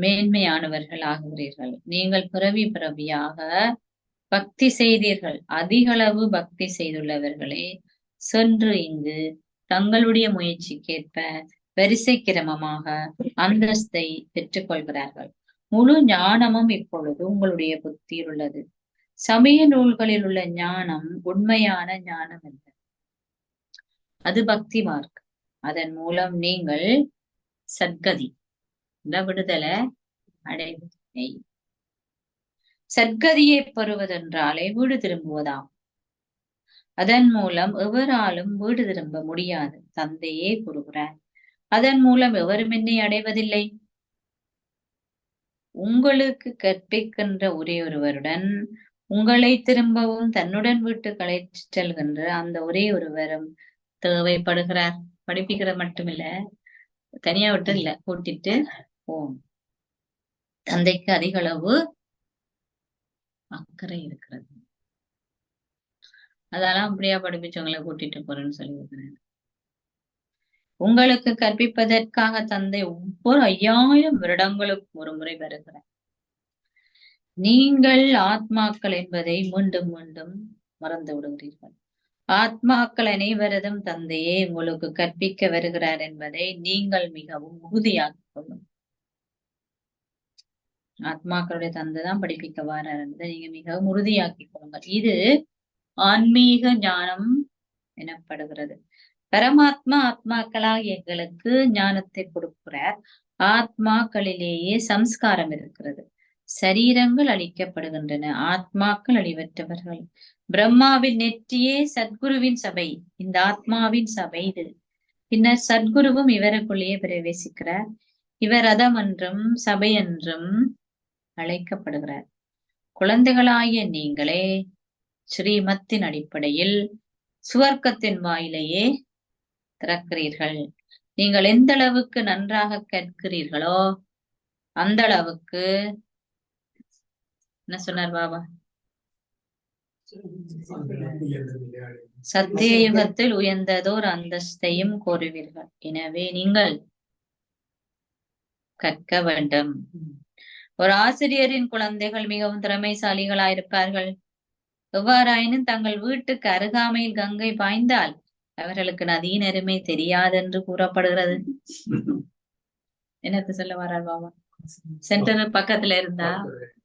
Speaker 2: மேன்மையானவர்கள் ஆகுகிறீர்கள். நீங்கள் பிறவியாக பக்தி செய்தீர்கள். அதிக அளவு பக்தி செய்துள்ளவர்களே சென்று இங்கு தங்களுடைய முயற்சிக்கேற்ப வரிசை கிரமமாக அந்தஸ்தை பெற்றுக் கொள்கிறார்கள். முழு ஞானமும் இப்பொழுது உங்களுடைய புத்தியில் உள்ளது. சமய நூல்களில் உள்ள ஞானம் உண்மையான ஞானம் அல்ல, அது பக்தி மார்க்கம். அதன் மூலம் நீங்கள் சத்கதி விடுதலை அடைவதில்லை. சத்கதியை பெறுவதென்றாலே வீடு திரும்புவதாம். அதன் மூலம் எவராலும் வீடு திரும்ப முடியாது. தந்தையே கூறுகிறார், அதன் மூலம் எவரும் என்னை அடைவதில்லை. உங்களுக்கு கற்பிக்கின்ற ஒரே ஒருவருடன் உங்களை திரும்பவும் தன்னுடன் வீட்டுக்கு அழைத்து செல்கின்ற அந்த ஒரே ஒருவரும் தேவைப்படுகிறார். படிப்பிக்கிற மட்டுமில்ல, தனியா விட்டு இல்ல, கூட்டிட்டு போம். தந்தைக்கு அதிக அளவு அக்கறை இருக்கிறது. அதெல்லாம் அப்படியா படிப்பிச்சவங்களை கூட்டிட்டு போறேன்னு சொல்லியிருக்கிறேன். உங்களுக்கு கற்பிப்பதற்காக தந்தை ஒவ்வொரு 5000 வருடங்களுக்கு ஒரு முறை வருகிறார். நீங்கள் ஆத்மாக்கள் என்பதை மீண்டும் மீண்டும் மறந்து விடுகிறீர்கள். ஆத்மாக்கள் அனைவரதும் தந்தையே உங்களுக்கு கற்பிக்க வருகிறார் என்பதை நீங்கள் மிகவும் உறுதியாக்கிக் கொள்ளும். ஆத்மாக்களுடைய தந்தை தான் படிப்பிக்க வாரார் என்பதை நீங்க மிகவும் உறுதியாக்கிக் கொள்ளுங்கள். இது ஆன்மீக ஞானம் எனப்படுகிறது. பரமாத்மா ஆத்மாக்களாக எங்களுக்கு ஞானத்தை கொடுக்கிறார். ஆத்மாக்களிலேயே சம்ஸ்காரம் இருக்கிறது. சரீரங்கள் அழிக்கப்படுகின்றன, ஆத்மாக்கள் அழிவற்றவர்கள். பிரம்மாவின் நெற்றியே சத்குருவின் சபை, இந்த ஆத்மாவின் சபை இது. பின்னர் சத்குருவும் இவருக்குள்ளேயே பிரவேசிக்கிறார். இவர் ரதம் என்றும் சபை என்றும் அழைக்கப்படுகிறார். குழந்தைகளாகிய நீங்களே ஸ்ரீமத்தின் அடிப்படையில் சுவர்க்கத்தின் வாயிலையே திறக்கிறீர்கள். நீங்கள் எந்த அளவுக்கு நன்றாக கற்கிறீர்களோ அந்த அளவுக்கு என்ன சொன்னார் பாபா? சத்திய யுகத்தில் உயர்ந்ததோர் அந்தஸ்தையும் கோருவீர்கள். எனவே நீங்கள் கற்க வேண்டும். ஒரு ஆசிரியரின் குழந்தைகள் மிகவும் திறமைசாலிகளாயிருப்பார்கள். எவ்வாறாயினும் தங்கள் வீட்டுக்கு அருகாமையில் கங்கை பாய்ந்தால் அவர்களுக்கு நதியின் அருமை தெரியாதென்று கூறப்படுகிறது. என்னத்த சொல்ல வர்றார் பாபா? சென்டர் பக்கத்துல இருந்தா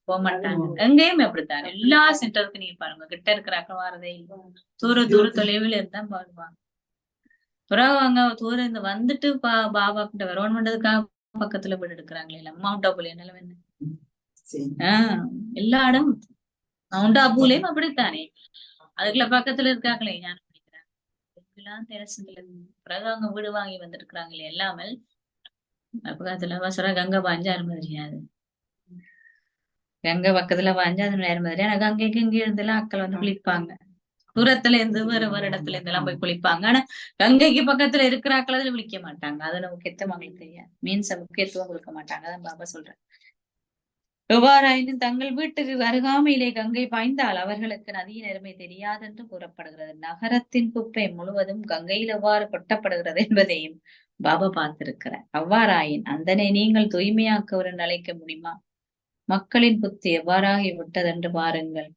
Speaker 2: போக மாட்டாங்க. எங்கேயும் அப்படித்தான். எல்லா சென்டருக்கு நீங்க பாருங்க, கிட்ட இருக்கிறாக்க வாரதே இல்லை. தூர தொலைவில் இருந்தா பாருவாங்க. பிறகு அங்க தூரம் இருந்து வந்துட்டு பாபா கிட்ட வரவன் பண்றதுக்காக பக்கத்துல வீடு எடுக்கிறாங்களே இல்ல மவுண்ட் ஆபுல என்ன எல்லா இடம் மவுண்ட் ஆபுலயும் அப்படித்தானே. அதுக்குள்ள பக்கத்துல இருக்காங்களே ஞானம் படிக்கிறாங்க எல்லாம் தெரிசுல. பிறகு அங்க வீடு வாங்கி வந்திருக்கிறாங்களே எல்லாமல் பக்கத்துல வசரா கங்கை பாஞ்சா அருமை தெரியாது. கங்கை பக்கத்துல பாஞ்சா அது நேரம் மாதிரி. ஆனா கங்கைக்கு இங்க இருந்தெல்லாம் அக்கள் வந்து குளிப்பாங்க. தூரத்துல இருந்து வேற இடத்துல இருந்து எல்லாம் போய் குளிப்பாங்க. ஆனா கங்கைக்கு பக்கத்துல இருக்கிற ஆக்கள் அதுல குளிக்க மாட்டாங்க. அதுல முக்கியத்துவம் அவங்களுக்கு தெரியாது. மீன்ஸ் முக்கியத்துவம் கொடுக்க மாட்டாங்க. அதான் பாபா சொல்றேன். எவ்வாறாயினும் தங்கள் வீட்டுக்கு அருகாமையிலே கங்கை பாய்ந்தால் அவர்களுக்கு நதியின் அருமை தெரியாதென்று கூறப்படுகிறது. நகரத்தின் குப்பை முழுவதும் கங்கையில் எவ்வாறு கொட்டப்படுகிறது என்பதையும் பாபா பார்த்திருக்கிறார். அவ்வாறாயின் அந்தனை நீங்கள் தூய்மையாக்கவர் என்று அழைக்க முடியுமா? மக்களின் புத்தி எவ்வாறாகி விட்டதென்று பாருங்கள்.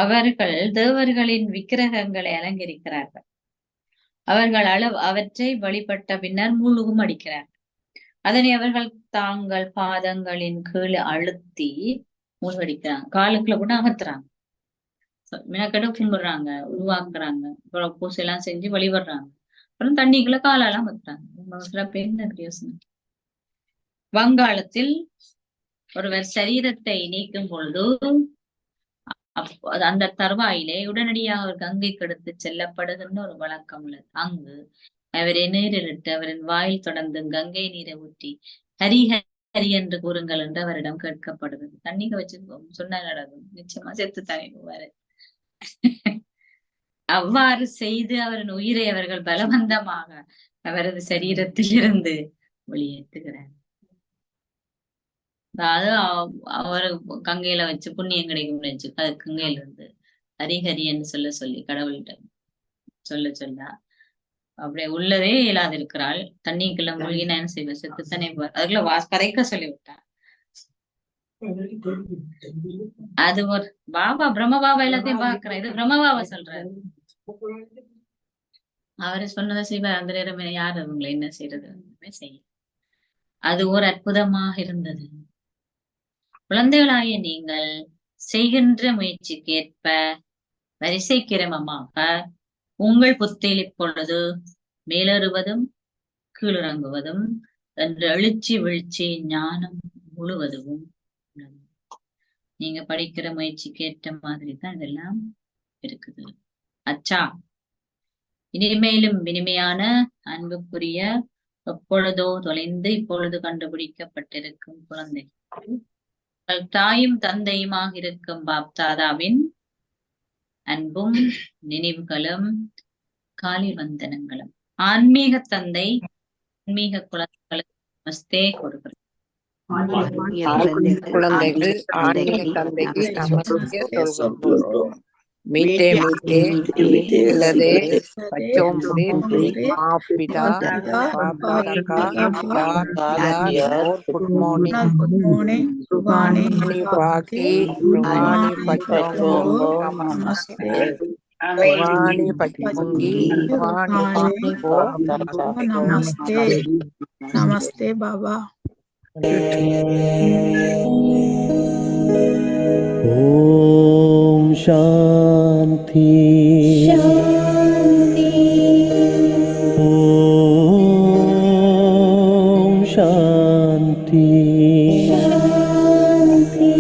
Speaker 2: அவர்கள் தேவர்களின் விக்கிரகங்களை அலங்கரிக்கிறார்கள். அவர்கள் அவற்றை வழிபட்ட பின்னர் மூழ்கும் அடிக்கிறார்கள். அதனை அவர்கள் தாங்கள் பாதங்களின் கீழ் அழுத்தி மூழ்கடிக்கிறாங்க. காலுக்குள்ள கூட அமர்த்துறாங்க. மினக்கடை கும்பிடுறாங்க, உருவாக்குறாங்க, பூசையெல்லாம் செஞ்சு வழிபடுறாங்க. அப்புறம் தண்ணிக்குள்ள காலெல்லாம் அமர்த்துறாங்க. யோசனை. வங்காளத்தில் ஒருவர் சரீரத்தை நீக்கும் பொழுது அந்த தருவாயிலே உடனடியாக அவர் கங்கைக்கு எடுத்து செல்லப்படுகின்ற ஒரு வழக்கம் உள்ளது. அங்கு அவரை நீரிட்டு அவரின் வாயில் தொடர்ந்து கங்கை நீரை ஊற்றி ஹரி ஹரி என்று கூறுங்கள் என்று அவரிடம் கேட்கப்படுகிறது. தண்ணிக்கு வச்சு சொன்ன நடக்கும், நிச்சயமா செத்து தானே போவாரு. அவ்வாறு செய்து அவரின் உயிரை அவர்கள் பலவந்தமாக அவரது சரீரத்தில் இருந்து வெளியேற்றுகிறார். அதாவது அவரு கங்கையில வச்சு புண்ணியம் கிடைக்கும் நினைச்சு அது கங்கையில இருந்து ஹரிஹரி என்று சொல்லி கடவுள்கிட்ட சொல்ல அப்படியே உள்ளதே இயலாது இருக்கிறாள். தண்ணிக்குள்ள மூழ்கி நான் செய்வ செத்து தானே போவார். அதுக்குள்ள கரைக்க சொல்லிவிட்டார். அது ஒரு பாபா பிரம்ம பாபா எல்லாத்தையும் பாக்குறேன். இது பிரம்ம பாபா சொல்றாரு. அவரு சொன்னதை செய்வார். அந்த நேரம் யாரு அவங்களை என்ன செய்யறது செய்ய. அது ஒரு அற்புதமாக இருந்தது. குழந்தைகளாகிய நீங்கள் செய்கின்ற முயற்சிக்கேற்ப வரிசை கிரமமாக உங்கள் புத்தியில் இப்பொழுது மேலேறுவதும் கீழிறங்குவதும் என்ற எழுச்சி வீழ்ச்சி ஞானம் முழுவதும் நீங்க படிக்கிற முயற்சிக்கு ஏற்ற மாதிரி தான் இதெல்லாம் இருக்குது. அச்சா, இனிமேலும் இனிமையான அன்புக்குரிய எப்பொழுதோ தொலைந்து இப்பொழுது கண்டுபிடிக்கப்பட்டிருக்கும் குழந்தை தாயும் தந்தையுமாக இருக்கும் பாப்தாதாவின் அன்பும் நினைவுகளும் காலி வந்தனங்களும் ஆன்மீக தந்தை ஆன்மீக குழந்தைகளுக்கு நமஸ்தே கொடுக்கிறேன்.
Speaker 4: குழந்தைகள் ஆன்மீக தந்தைக்கு நமஸ்தே சொல்கிறோம். मीठे मीठे लदे बच्चों से माँ पिता बाबा का दादा और गुड मॉर्निंग रूहानी बाकी रूहानी बच्चों को नमस्ते। रूहानी बच्चोंगी रूहानी बाकी को नमस्ते।
Speaker 5: नमस्ते बाबा।
Speaker 6: ओम शांति
Speaker 1: शांति
Speaker 6: ओम शांति
Speaker 1: शांति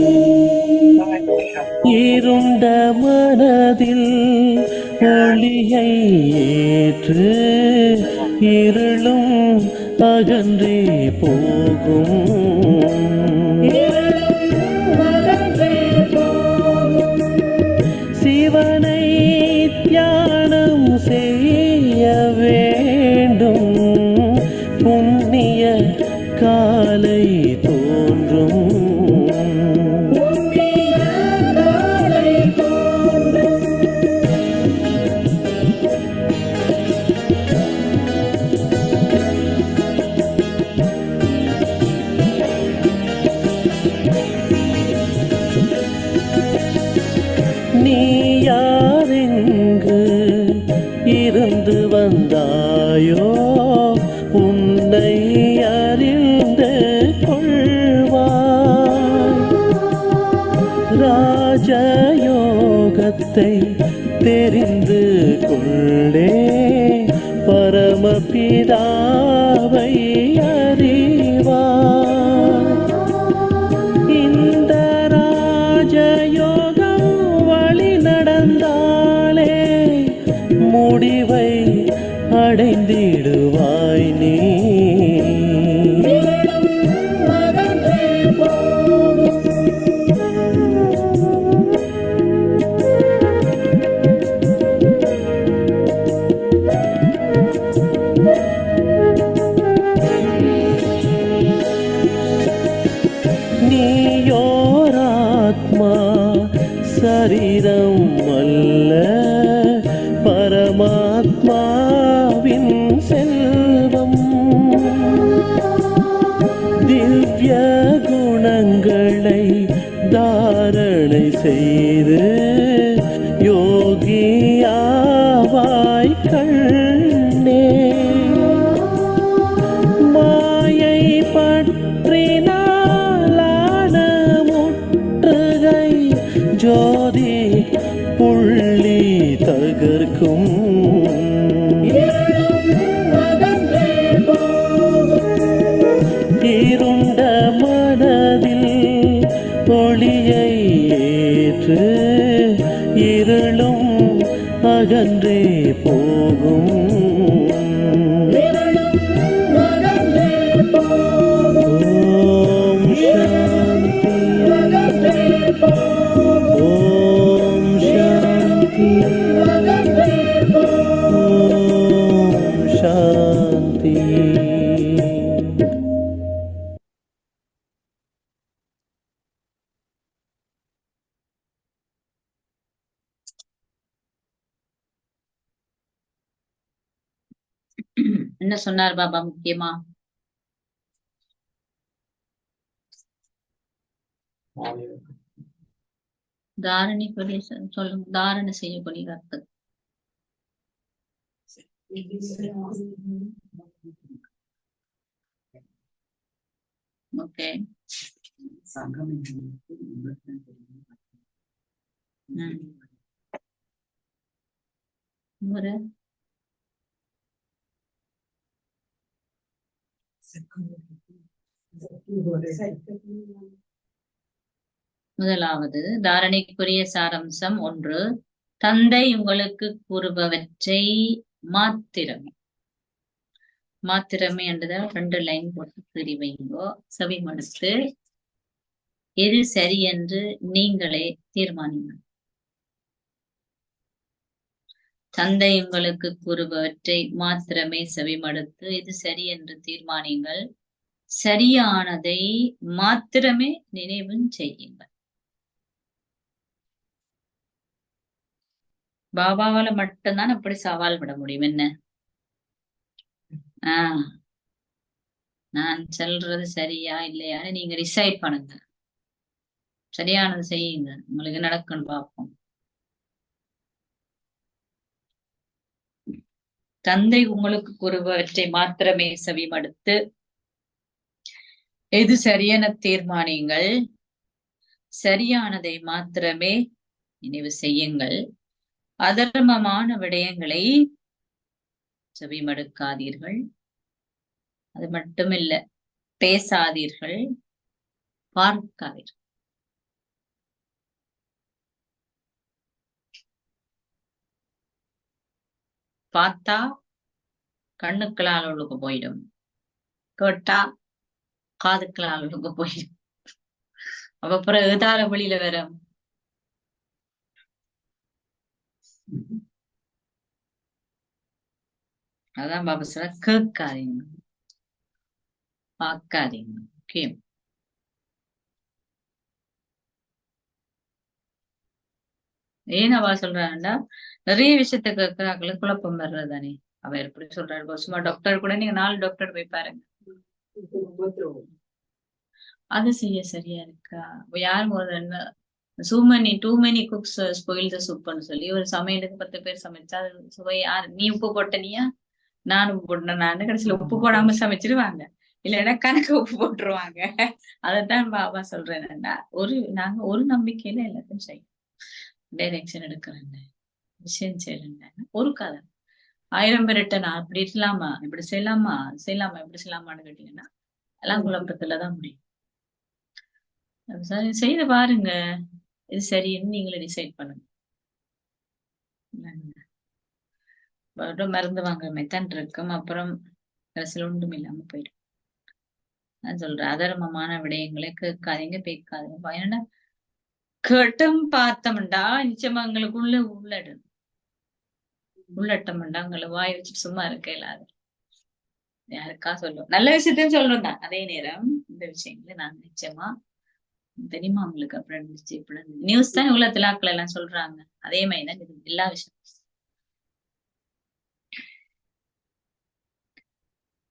Speaker 6: இருண்ட மனதில் ஒளியை ஏற்று இருளும் அகன்றே போகும். சிவனை தியானம் செய்ய வேண்டும். புண்ணிய காலை தோன்றும். ராஜயோகத்தை தெரிந்து கொள்ளே பரமபிதாவை அறிவார். இந்த ராஜயோகம் வழி நடந்தாலே முடிவை அடைந்திடுவாய் நீ. நீயோராத்மா சரீரம் அல்ல, பரமாத்மாவின் செல்வம். திவ்ய குணங்களை தாரணை செய்து யோகியாவாய் கண்ணே. மாயை பற்றினாலான முற்றுகை ஜோதி புள்ளி தகர்க்கும். இருண்ட மனதில் ஒளியை ஏற்று இருளும் அகன்றே போகும். ஓம் சாந்தி, ஓம் சாந்தி, ஓம் சாந்தி.
Speaker 2: என்ன சொன்னார் பாபா முக்கியமா? தாரணை சொல்லுங்க. தாரணை செய்யக்கூடிய அர்த்தம். ஓகே. ஒரு முதலாவது தாரணைக்குரிய சாரம்சம் 1. தந்தை உங்களுக்கு கூறுபவற்றை மாத்திரமே என்றத 2 லைன் போட்டு கீறி வைங்கோ. செவி மடுத்து எது சரி என்று நீங்களே தீர்மானிங்கள். தந்தை உங்களுக்கு கூறுபவற்றை மாத்திரமே செவிமடுத்து இது சரி என்று தீர்மானிங்கள். சரியானதை மாத்திரமே நினைவும் செய்யுங்கள். பாபாவால மட்டும்தான் அப்படி சவால் விட முடியும். என்ன நான் சொல்றது சரியா இல்லையான்னு நீங்க டிசைட் பண்ணுங்க. சரியானது செய்யுங்க, உங்களுக்கு நடக்கும்னு பார்ப்போம். தந்தை உங்களுக்கு கூறுபவற்றை மாத்திரமே செவிமடுத்து எது சரியென தீர்மானிங்கள். சரியானதை மாத்திரமே நினைவு செய்யுங்கள். அதர்மமான விடயங்களை செவிமடுக்காதீர்கள். அது மட்டுமில்ல, பேசாதீர்கள், பார்க்காதீர்கள். பார்த்தா கண்ணுக்களால் உள்ளுக்கு போயிடும், கேட்டா காதுக்களால் உள்ளுக்கு போயிடும். அப்புறம் ஏதார வழியில வரும். அதான் பாபா சொல்ற, கேட்காதீங்க, பார்க்காதீங்க. ஓகே. ஏன் அவ சொல்றாருன்னா, நிறைய விஷயத்த கேட்கிறாங்களுக்கு குழப்பம் வர்றதானே. அவ எப்படி சொல்றாரு, சும்மா டாக்டர் கூட நீங்க 4 டாக்டர் போய் பாருங்க, அது செய்ய சரியா இருக்கா? யாரும் too many cooks spoil the சூப்னு சொல்லி ஒரு சமையலுக்கு 10 பேர் சமைச்சா அது சுவை யாரு? நீ உப்பு போட்டனியா, நான் உப்பு போட்டேன், நான் கடைசியில உப்பு போடாம சமைச்சிருவாங்க. இல்லைன்னா கணக்கு ஒப்பு போட்டுருவாங்க. அதைத்தான் பாபா சொல்றேன். நாங்க ஒரு நம்பிக்கையில எல்லாத்தையும் செய்யும். டைரக்ஷன் எடுக்கிறேன், விஷயம் செய்யறேன். ஒரு கதை 1000 பேர்கிட்ட நான் அப்படி இருக்கலாமா, இப்படி செய்யலாமா, இப்படி செய்யலாமான்னு கேட்டீங்கன்னா எல்லாம் குழப்பத்துலதான் முடியும். செய்து பாருங்க, இது சரின்னு நீங்களே டிசைட் பண்ணுங்க. மருந்து வாங்க மெத்தன் இருக்கும், அப்புறம் கடைசியில் ஒன்றும் இல்லாம போயிடும். நான் சொல்றேன், அதர்மமான விடயங்களை கேட்காதீங்க, பேக்காதீங்க. ஏன்னா கேட்டும் பார்த்தோம்டா நிச்சயமா எங்களுக்குள்ள உள்ளட்டம்டா எங்களை வாய் வச்சுட்டு சும்மா இருக்க இல்லாது. யாருக்கா சொல்லுவோம், நல்ல விஷயத்தையும் சொல்றோம் தான். அதே நேரம் இந்த விஷயங்களை நான் நிச்சயமா தெரியுமா உங்களுக்கு அப்புறம் நியூஸ் தான் இவ்வளவு திலாக்கள் எல்லாம் சொல்றாங்க. அதே மாதிரிதான் இது எல்லா விஷயம்.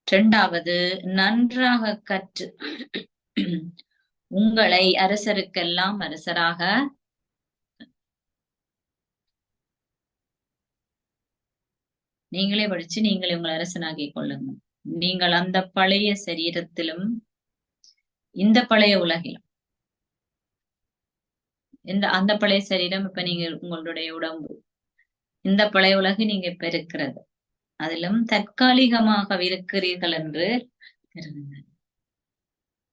Speaker 2: 2வது, நன்றாக கற்று உங்களை அரசருக்கெல்லாம் அரசராக நீங்களே படிச்சு நீங்களே உங்களை அரசனாகிக் கொள்ளுங்க. நீங்கள் அந்த பழைய சரீரத்திலும் இந்த பழைய உலகிலும், அந்த பழைய சரீரம் இப்ப நீங்க உங்களுடைய உடம்பு, இந்த பழைய உலகு நீங்க இப்ப இருக்கிறது, அதிலும் தற்காலிகமாக இருக்கிறீர்கள் என்று தெரிஞ்சுங்க.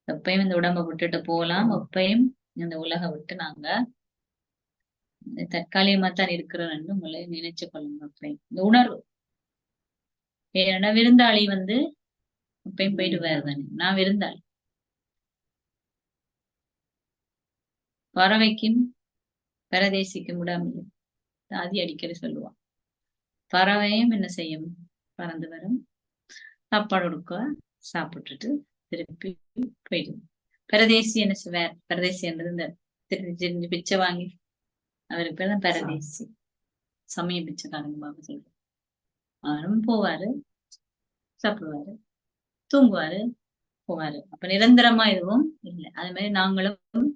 Speaker 2: எப்பயும் இந்த உடம்பை விட்டுட்டு போகலாம், எப்பயும் இந்த உலகை விட்டு நாங்க தற்காலிகமா தான் இருக்கிறோம் என்று உங்களை நினைச்சு கொள்ளுங்க. இந்த உணர்வு, ஏன்னா விருந்தாளி எப்பயும் போயிட்டு வேறுதானே, நான் விருந்தாளி. பறவைக்கும் பரதேசிக்கும் விடாமல் ஆதி அடிக்கடி சொல்லுவான். பறவையும் என்ன செய்யும், பறந்து வரும், சாப்பாடு கொடுக்க சாப்பிட்டுட்டு திருப்பி போயிடும். பரதேசி என்ன செய்வார், பரதேசி என்றது இந்த திரிஞ்சு பிச்சை வாங்கி அவருக்கு பேர் தான் பரதேசி, சமய பிச்சைக்காரங்க பாபா சொல்றாரு. அவரும் போவாரு, சாப்பிடுவாரு, தூங்குவாரு, போவாரு. அப்ப நிரந்தரமா எதுவும் இல்லை. அதே மாதிரி நாங்களும்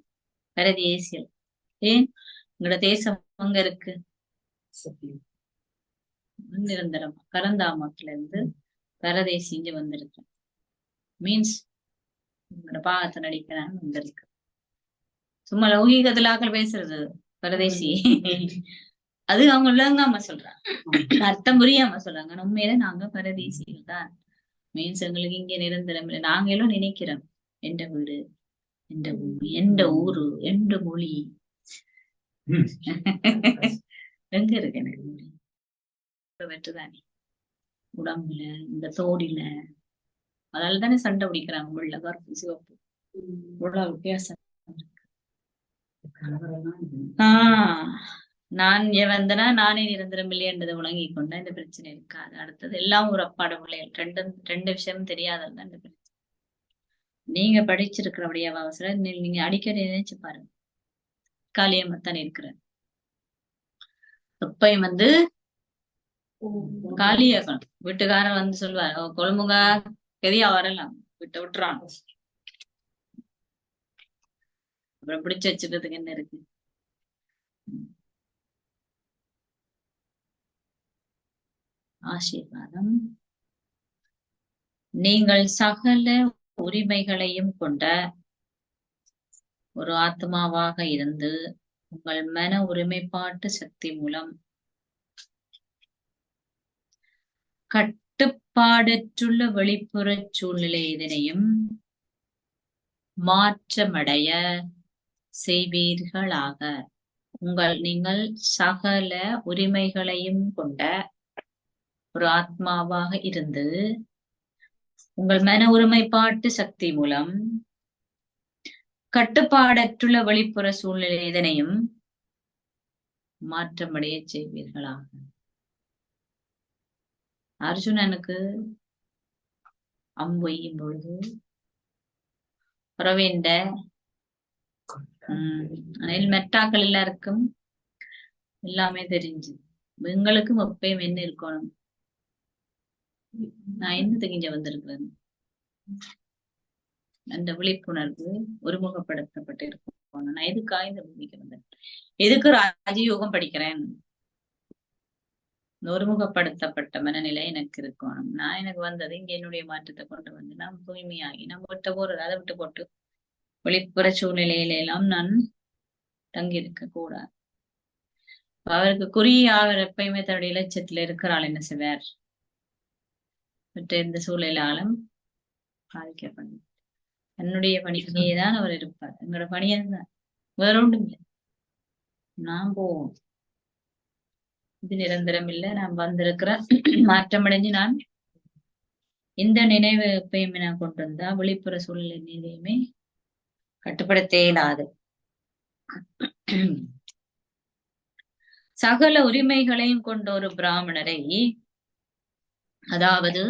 Speaker 2: பரதேசியல். ஏன், உங்களோட தேசம் அங்க இருக்கு நிரந்தரமா. கலந்தாமத்துல இருந்து பரதேசி இங்க வந்திருக்கு, மீன்ஸ் உங்களோட பாகத்தை நடிக்கிறான்னு வந்திருக்கு. சும்மா லௌகீகத்திலாக்கள் பேசுறது பரதேசி, அது அவங்க விளங்காம சொல்றாங்க, அர்த்தம் புரியாம சொல்றாங்க. உண்மையில நாங்க பரதேசிகள் தான். மீன்ஸ் எங்களுக்கு இங்க நிரந்தரம் இல்லை. நாங்களும் நினைக்கிறோம், எந்த வீடு, எந்த பூமி, எந்த ஊரு, எந்த மொழி எங்க இருக்கு எனக்கு மொழி வெற்றுதானே உடம்புல, இந்த தோடில. அதால தானே சண்டை பிடிக்கிறாங்க உள்ள கருப்பு சிவப்பு, இவ்வளவு வித்தியாசம் இருக்கு. நான் வந்தனா நானே நிரந்தரம் இல்லையன்றதை விளங்கி கொண்டா இந்த பிரச்சனை இருக்காது. அடுத்தது எல்லாம் ஒரு அப்பாட பிள்ளைகள், ரெண்டு விஷயம் தெரியாததான் இந்த பிரச்சனை. நீங்க படிச்சிருக்கிறபடியா அவசரம் நீங்க அடிக்கடி நினைச்சு பாருங்க, காலியம்மத்தான் இருக்கிற எப்பயும் காலியாக்கணும். வீட்டுக்காரன் சொல்லுவார், கொழும்புங்க கெதியா வரலாம், விட்டுறான், அப்புறம் பிடிச்சு வச்சுக்கிறதுக்கு என்ன இருக்கு. ஆசீர்வாதம். நீங்கள் சகல உரிமைகளையும் கொண்ட ஒரு ஆத்மாவாக இருந்து உங்கள் மன ஒருமைப்பாட்டு சக்தி மூலம் கட்டுப்பாடற்றுள்ள வெளிப்புற சூழ்நிலை இதனையும் மாற்றமடைய செய்வீர்களாக. நீங்கள் சகல உரிமைகளையும் கொண்ட ஒரு ஆத்மாவாக இருந்து உங்கள் மன ஒருமைப்பாட்டு சக்தி மூலம் கட்டுப்பாடற்றுள்ள வெளிப்புற சூழ்நிலை இதனையும் மாற்றமடைய செய்வீர்களாக. அர்ஜுனனுக்கு அம்பு எய்யும் பொழுது புறவேண்ட மெட்டாக்கள் எல்லாருக்கும் எல்லாமே தெரிஞ்சு, எங்களுக்கும் எப்பயும் என்ன இருக்கணும், நான் என்னத்துக்கு இங்க வந்திருக்கிறேன், அந்த விழிப்புணர்வு ஒருமுகப்படுத்தப்பட்டு இருக்கும். நான் எதுக்காக இந்த பூமிக்கு வந்தேன், எதுக்கு ராஜயோகம் படிக்கிறேன், ஒருமுகப்படுத்தப்பட்ட மனநிலை எனக்கு இருக்கணும். நான் எனக்கு வந்தது இங்க என்னுடைய மாற்றத்தை கொண்டு வந்து நான் தூய்மையாகி நான் விட்டு போறது அதை விட்டு போட்டு வெளிப்புற சூழ்நிலையில எல்லாம் நான் தங்கி இருக்க கூடாது. அவருக்கு குறிய அவர் எப்பயுமே தன்னுடைய இலட்சியத்துல இருக்கிறாள் என்ன செய்வார்? மற்ற எந்த சூழலாலும் பாதிக்கப்படும். என்னுடைய பணிக்கையே தான் அவர் இருப்பார். எங்களோட பணியை தான் வேற ஒன்றும் இல்லை. நான் போவோம், இது நிரந்தரம் இல்லை. நான் வந்திருக்கிற மாற்றமடைஞ்சு நான் இந்த நினைவு எப்பயுமே நான் கொண்டு வந்தா வெளிப்புற சூழ்நிலை நிலையுமே கட்டுப்படுத்த இயலாது. சகல உரிமைகளையும் கொண்ட ஒரு பிராமணரை, அதாவது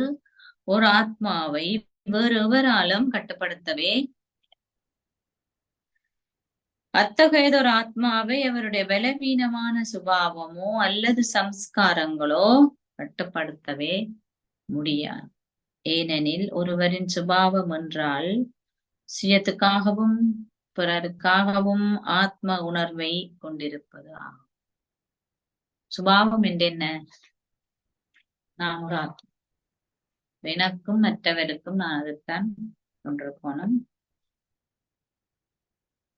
Speaker 2: ஒரு ஆத்மாவை வேறு எவராலும் கட்டுப்படுத்தவே அத்தகையதொரு ஆத்மாவை அவருடைய பலவீனமான சுபாவமோ அல்லது சம்ஸ்காரங்களோ கட்டுப்படுத்தவே முடியாது. ஏனெனில் ஒருவரின் சுபாவம் என்றால் சுயத்துக்காகவும் பிறருக்காகவும் ஆத்ம உணர்வை கொண்டிருப்பது ஆகும். சுபாவம் என்று என்ன? நான் ஒரு ஆத்மா, எனக்கும் மற்றவருக்கும் நான் அதைத்தான் கொண்டிருக்கணும்.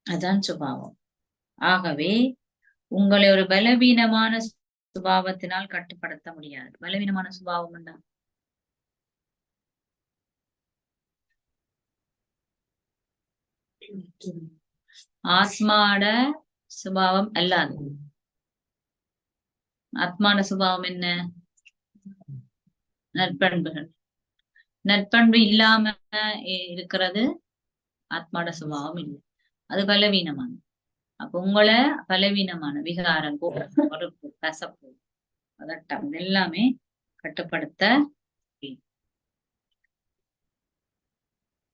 Speaker 2: அதான் சுபாவம். ஆகவே உங்களை ஒரு பலவீனமான சுபாவத்தினால் கட்டுப்படுத்த முடியாது. பலவீனமான சுபாவம் என்ன? ஆத்மாட சுபாவம் அல்லாது. ஆத்மான சுபாவம் என்ன? நற்பண்புகள். நற்பண்பு இல்லாம இருக்கிறது ஆத்மாட சுபாவம் இல்லை, அது பலவீனமான. அப்ப உங்களை பலவீனமான விகாரம், பொறுப்பு, கசப்பு, பதட்டம் எல்லாமே கட்டுப்படுத்த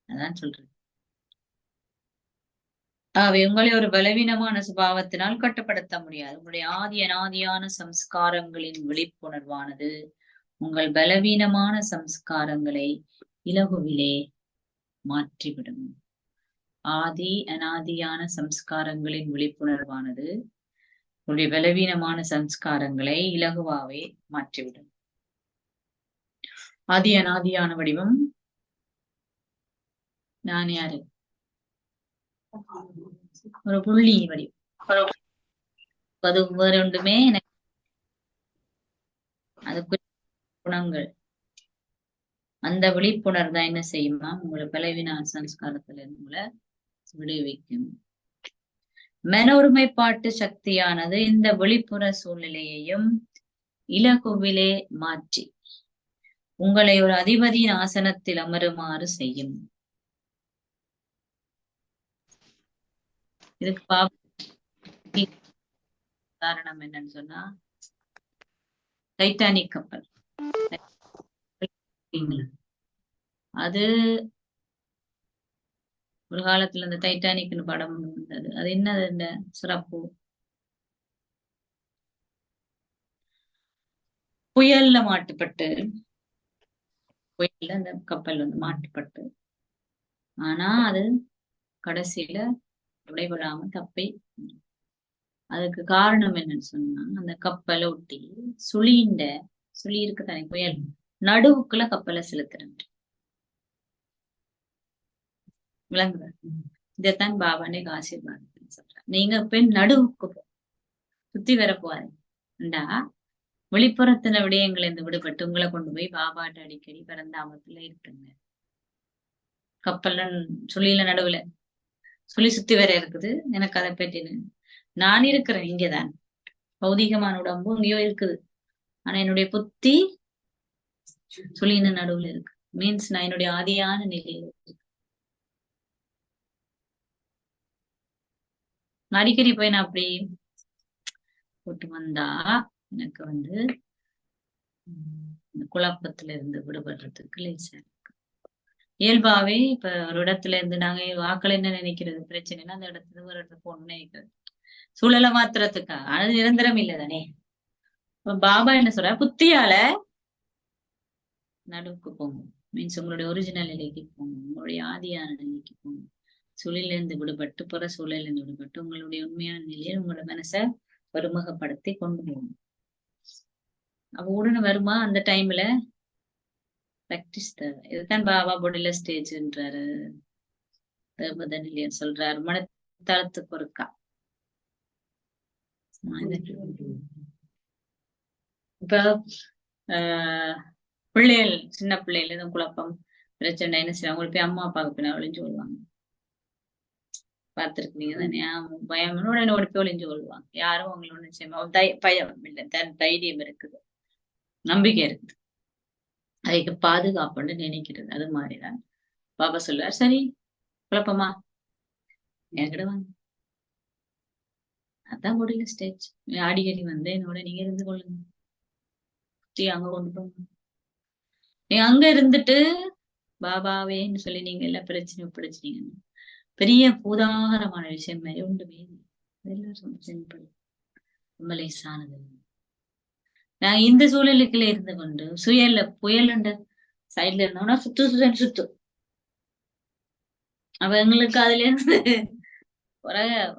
Speaker 2: அதான் சொல்றேன். ஆகவே உங்களை ஒரு பலவீனமான சுபாவத்தினால் கட்டுப்படுத்த முடியாது. உங்களுடைய ஆதி அனாதியான சம்ஸ்காரங்களின் விழிப்புணர்வானது உங்கள் பலவீனமான சம்ஸ்காரங்களை இலகுவிலே மாற்றிவிடும். ஆதி அனாதியான சம்ஸ்காரங்களின் விழிப்புணர்வானது உங்களுடைய பலவீனமான சம்ஸ்காரங்களை இலகுவாவே மாற்றிவிடும். ஆதி அனாதியான வடிவம் நான் யாரு? ஒரு புள்ளி வடிவம். அது வேற ஒன்றுமே எனக்கு அது குணங்கள். அந்த விழிப்புணர்வு தான் என்ன செய்யுமா? உங்களை பலவீன சம்ஸ்காரத்துல இருந்து உங்களை விடுவிக்கும். மன ஒருமைப்பாட்டு சக்தியானது இந்த வெளிப்புற சூழ்நிலையையும் இலகுவிலே மாற்றி உங்களை ஒரு அதிபதியின் ஆசனத்தில் அமருமாறு செய்யும். இதுக்கு காரணம் என்னன்னு சொன்னா, டைட்டானிக் கப்பல். அது ஒரு காலத்துல இந்த டைட்டானிக்னு படம் வந்தது. அது என்னது? இந்த சிறப்பு புயல்ல மாட்டுப்பட்டு, புயல்ல அந்த கப்பல் வந்து மாட்டுப்பட்டு, ஆனா அது கடைசியில உடைபடாம தப்பி. அதுக்கு காரணம் என்னன்னு சொன்னா, அந்த கப்பலை ஒட்டி சுழி இருக்கு தானே, புயல் நடுவுக்குள்ள கப்பலை செலுத்துறேன். விளங்குற? இதைத்தான் பாபானே ஆசீர்வாதம் சொல்றேன். நீங்க போய் நடுவுக்கு சுத்தி வர போறேன்டா, வெளிப்புறத்தின விடயங்கள் இருந்து விடுபட்டு உங்களை கொண்டு போய் பாபாட்ட அடிக்கடி பரந்தாமத்துல இருக்குங்க. கப்பல்ல சுழியில நடுவுல சுழி சுத்தி வேற இருக்குது. எனக்கு அதை பற்றி நான் இருக்கிறேன் இங்கதான், பௌதிகமான உடம்பு இங்கேயோ இருக்குது, ஆனா என்னுடைய புத்தி சுழியின நடுவுல இருக்கு. மீன்ஸ் நான் என்னுடைய ஆதியான நிலையில இருக்கு. அடிக்கடி போய் நான் அப்படி போட்டு வந்தா எனக்கு வந்து இந்த குழப்பத்துல இருந்து விடுபடுறதுக்கு லேசா இருக்கு. இயல்பாவே இப்ப ஒரு இடத்துல இருந்து நாங்க வாக்கள் என்ன நினைக்கிறது பிரச்சனைன்னா, அந்த இடத்துல ஒரு இடத்துல போகணும்னு நினைக்கிறது, சூழலை மாத்துறதுக்கா. அது நிரந்தரம் இல்லை தானே. இப்ப பாபா என்ன சொல்ற, புத்தியால நடுவுக்கு போங்க. மீன்ஸ் உங்களுடைய ஒரிஜினல் நிலைக்கு போங்க, உங்களுடைய ஆதியான நிலைக்கு போங்க. சூழலில இருந்து விடுபட்டு, புற சூழலில் இருந்து விடுபட்டு உங்களுடைய உண்மையான நிலையை உங்களோட மனசை ஒருமுகப்படுத்தி கொண்டு போகணும். அப்ப உடனே வருமா அந்த டைம்ல பிராக்டிஸ் தேவை. இதுதான் பாபா பொடியில ஸ்டேஜ்ன்றாரு, தேவதனிலியன் சொல்றாரு, மனத்தளத்துக்கு ஒருக்கா. இப்ப பிள்ளைகள் சின்ன பிள்ளைகள் எதுவும் குழப்பம் பிரச்சனை என்ன செய்வாங்க, உங்களுக்கு போய் அம்மா அப்பாவுக்கு பின்னா ஒளிஞ்சு கொள்வாங்க. பார்த்திருக்கீங்க தானே? பயமனோட ஓடி போய் ஒளிஞ்சு கொள்வாங்க. யாரும் அவங்களை ஒண்ணு செய்ய பயம் இல்லை, தைரியம் இருக்குது, நம்பிக்கை இருக்குது, அதுக்கு பாதுகாப்புன்னு நினைக்கிறது. அது மாதிரிதான் பாபா சொல்லுவார், சரி குழப்பமா என்கிட்ட வாங்க, அதான் முடியல ஸ்டேஜ். அடிக்கடி வந்து என்னோட நீங்க இருந்து கொள்ளுங்க, அங்க கொண்டு போங்க. நீங்க அங்க இருந்துட்டு பாபாவேன்னு சொல்லி நீங்க எல்லா பிரச்சனையும் ஒப்படைச்சிட்டீங்கன்னு பெரிய பூதாகரமான விஷயம் மாதிரி ஒன்றுமே எல்லாரும் சிம்பிள் ரொம்ப லேசானது. நாங்க இந்த சூழலுக்குள்ள இருந்து கொண்டு சுயல்ல புயலுண்ட சைட்ல இருந்தோம்னா சுத்து அப்ப எங்களுக்கு அதுல இருந்து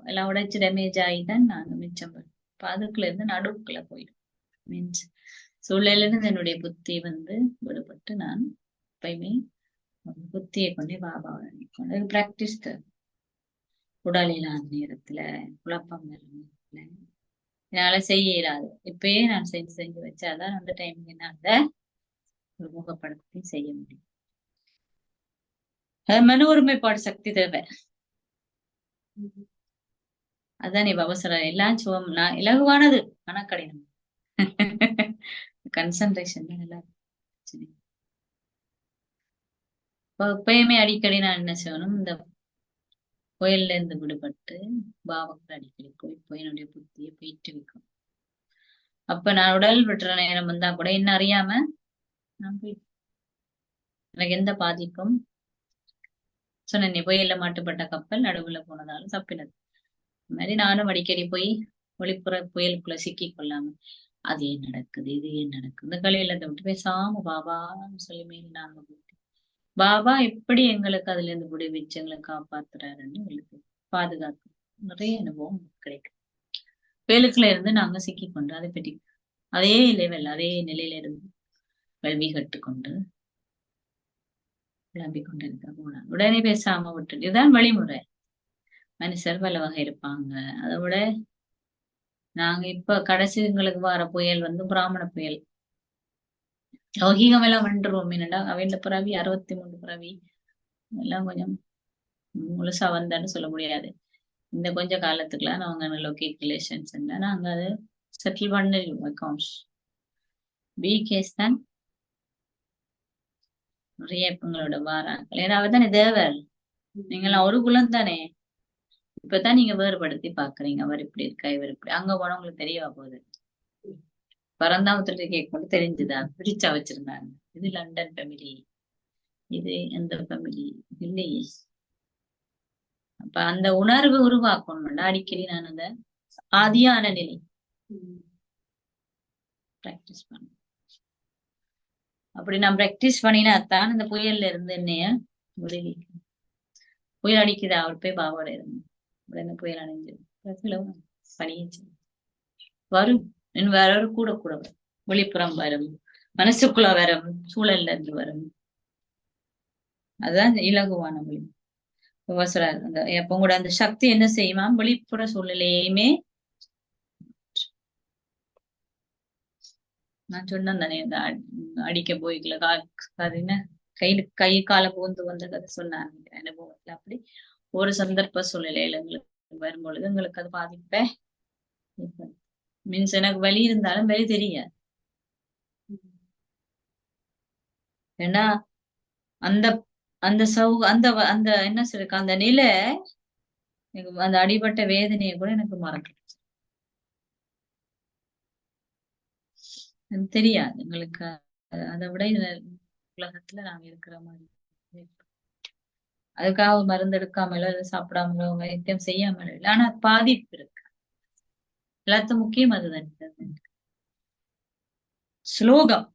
Speaker 2: எல்லாம் உடைச்சு டேமேஜ் ஆகிதான் நாங்க மிச்சம் பண்ணோம். அப்ப அதுக்குள்ள இருந்து நடுவுக்குள்ள போயிடும். மீன்ஸ் சூழல இருந்து என்னுடைய புத்தி வந்து விடுபட்டு நான் எப்பயுமே புத்தியை கொண்டே பாபாவை கொண்டு பிராக்டிஸ் உடல் இல்லாத நேரத்துல குழப்பம் என்னால செய்ய இயலாது. இப்பயே நான் செஞ்சு வச்சாதான் அந்த டைமுக்கு என்னால ஒரு முகப்படுத்தி செய்ய முடியும். மன ஒருமைப்பாடு சக்தி தேவை. அதான் நீ அவசர எல்லாம் சுவம் நான் இலகுவானது ஆனா கடினம். கன்சன்ட்ரேஷன் தான் எல்லாம். எப்பயுமே அடிக்கடி நான் என்ன செய்யணும், இந்த புயல்ல இருந்து விடுபட்டு பாவங்கள் அடிக்கடி போய் என்னுடைய புத்தியை போயிட்டு வைக்கும். அப்ப நான் உடல் விட்டுற நேரம் வந்தா கூட என்ன அறியாம நான் போய் எனக்கு எந்த பாதிப்பும் சொன்ன புயல்ல மாட்டுப்பட்ட கப்பல் நடுவுல போனதாலும் தப்பினது. இந்த மாதிரி நானும் அடிக்கடி போய் ஒளிப்புற புயலுக்குள்ள சிக்கி கொள்ளாம அது ஏன் நடக்குது, இது ஏன் நடக்குது, இந்த கலையில விட்டு பேசாம பாபான்னு சொல்லி மேல நாங்க பாபா எப்படி எங்களுக்கு அதுல இருந்து விடுவிச்சு எங்களை காப்பாத்துறாருன்னு எங்களுக்கு பாதுகாப்பு நிறைய அனுபவம் கிடைக்கும். புயலுக்குள்ள இருந்து நாங்க சிக்கி கொண்டு அதை பற்றி அதே லெவல் அதே நிலையில இருந்து கல்வி கட்டுக்கொண்டு கிளம்பிக் கொண்டு இருக்க போனாங்க. உடனே பேசாம விட்டு இதுதான் வழிமுறை. மனுஷர் பல வகை இருப்பாங்க. அதை விட நாங்க இப்ப கடைசி எங்களுக்கு வர புயல் வந்து பிராமண புயல். லௌகீகம் எல்லாம் வந்துருவோம். என்னடா அவையில பிறவி 63 பிறவி எல்லாம் கொஞ்சம் முழுசா வந்தான்னு சொல்ல முடியாது. இந்த கொஞ்ச காலத்துக்குலாம் அவங்க லௌகிக் ரிலேஷன்ஸ் நாங்க அதை செட்டில் பண்ணிடுவோம். அக்கௌண்ட்ஸ் கேஸ் தான் நிறைய எங்களோட வாராங்கள். ஏன்னா அவதானே தேவர், நீங்களாம் ஒரு குலம் தானே. இப்பதான் நீங்க வேறுபடுத்தி பாக்குறீங்க, அவர் இப்படி இருக்கா இவர் இப்படி. அங்க போனா உங்களுக்கு தெரியவா போகுது. பரந்தாமத்துல கேட்க தெரிஞ்சுதா பிரிச்சா வச்சிருந்தாங்க. இது லண்டன் ஃபேமிலி, இது எந்த ஃபேமிலி இல்லையே. அப்ப அந்த உணர்வு உருவாக்கணும்னா அடிக்கடி நான் அந்த ஆதியான நிலை பிராக்டிஸ் பண்ண. அப்படி நான் பிராக்டிஸ் பண்ணினாத்தான் இந்த புயல்ல இருந்து என்னைய விடுவிக்க. புயல் அடிக்குதா அவர் போய் பாவோட இருந்து உடனே புயல் அடைஞ்சு பணியிச்சு வரும். இன்னும் வேற கூட கூட வரும், வெளிப்புறம் வரும், மனசுக்குள்ள வரும், சூழல்ல இருந்து வரும். அதுதான் இலகுவான வழி. சொல்றாரு அந்த எப்ப கூட அந்த சக்தி என்ன செய்யுமா, வெளிப்புற சூழலையுமே நான் சொன்னேன் தானே இந்த அடிக்க போய்க்கல என்ன கை கால பூந்து வந்த கதை சொன்னாங்க அனுபவத்துல. அப்படி ஒரு சந்தர்ப்ப சூழ்நிலையில எங்களுக்கு வரும்பொழுது எங்களுக்கு அது பாதிப்ப மீன்ஸ் எனக்கு வலி இருந்தாலும் வலி தெரியாது. ஏன்னா அந்த அந்த அந்த அந்த என்ன சொல்லிருக்க அந்த நிலை அந்த அடிபட்ட வேதனையை கூட எனக்கு மறந்துடுச்சு. தெரியாது எங்களுக்கு. அதை விட உலகத்துல நாங்க இருக்கிற மாதிரி அதுக்காக மருந்து எடுக்காமலோ சாப்பிடாமலோ வைத்தியம் செய்யாமலோ இல்லை. ஆனா பாதிப்பு இருக்கு. எல்லாத்துக்கும் முக்கியம் அதுதான். ஸ்லோகம்,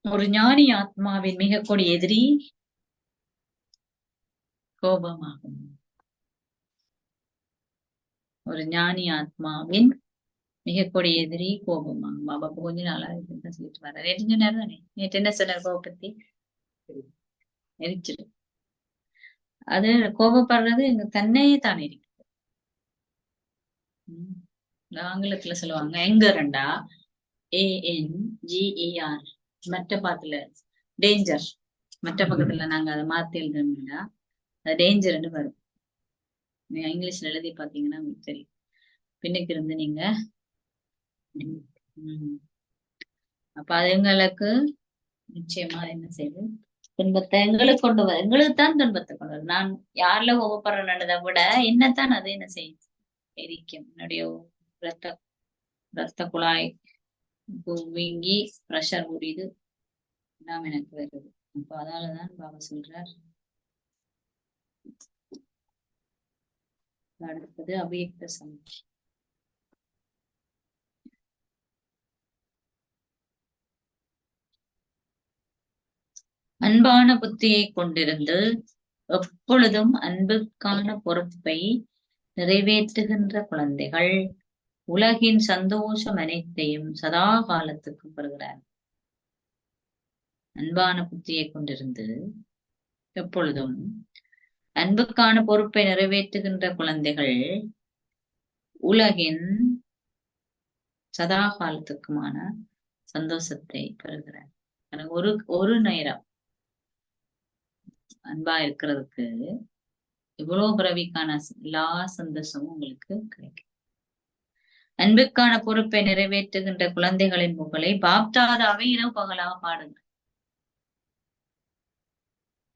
Speaker 2: ஒரு ஞானி ஆத்மாவின் மிக கொடிய எதிரி கோபமாகும். ஒரு ஞானி ஆத்மாவின் மிக கொடிய எதிரி கோபமா பாபா இப்ப கொஞ்ச நாளா இதுதான் சொல்லிட்டு வர்றாரு. நேற்று சொன்னாரு தானே, நேற்று என்ன சொன்னார் கோபத்தை எரிச்சிடு. அது கோபப்படுறது எங்க தன்னையே தானே இருக்கு. ஆங்கிலத்துல சொல்லுவாங்க எங்கரண்டா ANGER. மற்ற பாத்துல டேஞ்சர், மற்ற பக்கத்துல நாங்க அதை மாத்தி எழுதணும்னா அது டேஞ்சர்னு வரும். நீங்க இங்கிலீஷ்ல எழுதி பாத்தீங்கன்னா உங்களுக்கு தெரியும். பின்னுக்கு இருந்து நீங்க அப்ப அது எங்களுக்கு நிச்சயமா என்ன செய்யுது, துன்பத்தை எங்களுக்கு கொண்டு வர, எங்களுக்கு தான் துன்பத்தை கொண்டு வரும். நான் யாருல கோபப்படுறேன்றதை விட என்னத்தான் அது என்ன செய்யும், எரிக்கும். என்னுடைய ரத்த குழாய் வீங்கி பிரஷர் கூடியது எல்லாம் எனக்கு வருது. அப்ப அதாலதான் பாபா சொல்றார். அடுத்தது அவ்வியக்த சமட்சி. அன்பான புத்தியை கொண்டிருந்து எப்பொழுதும் அன்புக்கான பொறுப்பை நிறைவேற்றுகின்ற குழந்தைகள் உலகின் சந்தோஷம் அனைத்தையும் சதா காலத்துக்கு பெறுகிறார். அன்பான புத்தியை கொண்டிருந்து எப்பொழுதும் அன்புக்கான பொறுப்பை நிறைவேற்றுகின்ற குழந்தைகள் உலகின் சதா காலத்துக்குமான சந்தோஷத்தை பெறுகிறார். ஒரு நேரம் அன்பா இருக்கிறதுக்கு இவ்வளவு பிறவிக்கான எல்லா சந்தோஷமும் உங்களுக்கு கிடைக்கும். அன்புக்கான பொறுப்பை நிறைவேற்றுகின்ற குழந்தைகளின் புகழை பாப்தாதாவை இரவு பகலாக பாடுங்க.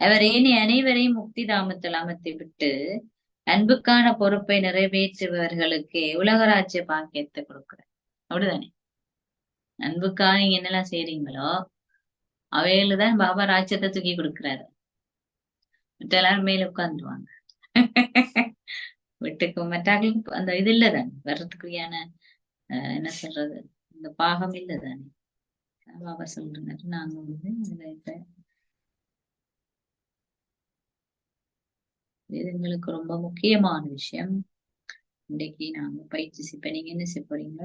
Speaker 2: அவர் ஏனி அனைவரையும் முக்தி தாமத்தில் அமர்த்தி விட்டு அன்புக்கான பொறுப்பை நிறைவேற்றுபவர்களுக்கு உலகராட்சிய பாக்கியத்தை கொடுக்கிறார். அப்படிதானே? அன்புக்காக நீங்க என்னெல்லாம் செய்றீங்களோ அவையில்தான் பாபா ராஜ்யத்தை தூக்கி கொடுக்கிறாரு. மற்ற எல்லாரும் மேல உட்கார்ந்துருவாங்க. வீட்டுக்கு மற்றாக்களுக்கு அந்த இது இல்லதானே, வர்றதுக்குரியான என்ன சொல்றது, இந்த பாகம் இல்லதானே. பாபா சொல்றாரு நாங்க வந்து இது எங்களுக்கு ரொம்ப முக்கியமான விஷயம். இன்னைக்கு நாங்க பயிற்சி இப்ப நீங்க என்ன செய்ய போறீங்க,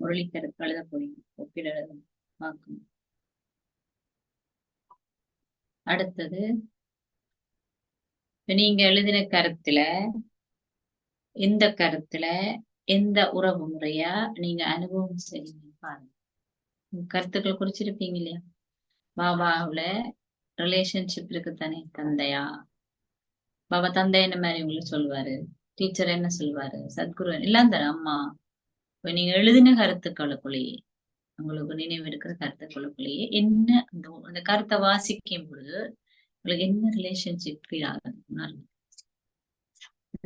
Speaker 2: முரளிக்கருக்கு எழுத போறீங்க, ஒப்பிட பார்க்கணும். அடுத்தது நீங்க எழுதின கருத்துல இந்த கருத்துல எந்த உறவு முறையா நீங்க அனுபவம் செய்வீங்க பாருங்க. கருத்துக்கள் குறிச்சிருப்பீங்க இல்லையா? பாபாவுல ரிலேஷன்ஷிப் இருக்குத்தானே, தந்தையா பாபா தந்தை என்ன மாதிரி உங்களுக்கு சொல்லுவாரு, டீச்சர் என்ன சொல்லுவாரு, சத்குரு எல்லாம் தர அம்மா. இப்ப நீங்க எழுதின கருத்துக்களுக்குள்ளேயே உங்களுக்கு நினைவு இருக்கிற கருத்துக்களுக்குள்ளேயே என்ன அந்த கருத்தை வாசிக்கும் பொழுது உங்களுக்கு என்ன ரிலேஷன்ஷிப் ஃபீல் ஆகுது,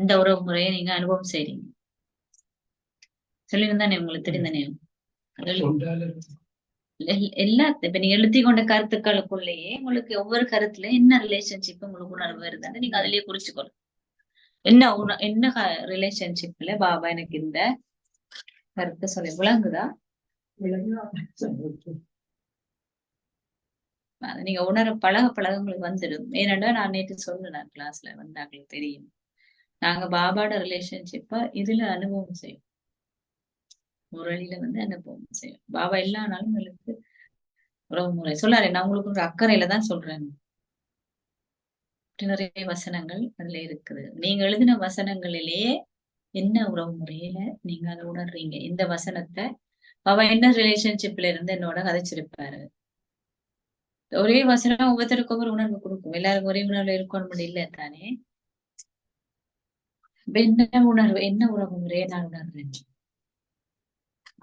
Speaker 2: இந்த உறவு முறையை நீங்க அனுபவம் செய்றீங்க சொல்லியிருந்தானே, உங்களுக்கு தெரிந்தானே எல்லாத்தையும் இப்ப நீங்க எழுதி கொண்ட கருத்துக்களுக்குள்ளேயே உங்களுக்கு ஒவ்வொரு கருத்துல என்ன ரிலேஷன்ஷிப் உங்களுக்கு உணர்வு வருதுன்னு நீங்க அதுலயே குறிச்சுக்கணும். என்ன ரிலேஷன்ஷிப்ல பாபா எனக்கு இந்த கருத்தை சொல்லி விளங்குதா, அதை நீங்க உணர பழக பழக உங்களுக்கு வந்துடும். ஏனென்றா நான் நேற்று சொன்னேன் கிளாஸ்ல வந்தாங்களுக்கு தெரியும், நாங்க பாபாவோட ரிலேஷன்ஷிப்ப இதுல அனுபவம் செய்வோம், முரளியில வந்து அனுபவம் செய்வோம். பாபா எல்லா நாளும் உங்களுக்கு உறவு முறை சொல்லாரு. நான் உங்களுக்கு ஒரு அக்கறையில தான் சொல்றேன். நிறைய வசனங்கள் அதுல இருக்குது. நீங்க எழுதின வசனங்களிலேயே என்ன உறவு முறையில நீங்க அதை உணர்றீங்க, இந்த வசனத்தை பாபா என்ன ரிலேஷன்ஷிப்ல இருந்து என்னோட கதைச்சிருப்பாரு. ஒரே வசனம் ஒவ்வொருத்தருக்கும் ஒரு உணர்வு கொடுக்கும். எல்லாருக்கும் ஒரே உணர்வு இருக்கணும் இல்ல தானே. என்ன உணர்வு, என்ன உறவு முறையை நான் உணர்றேன்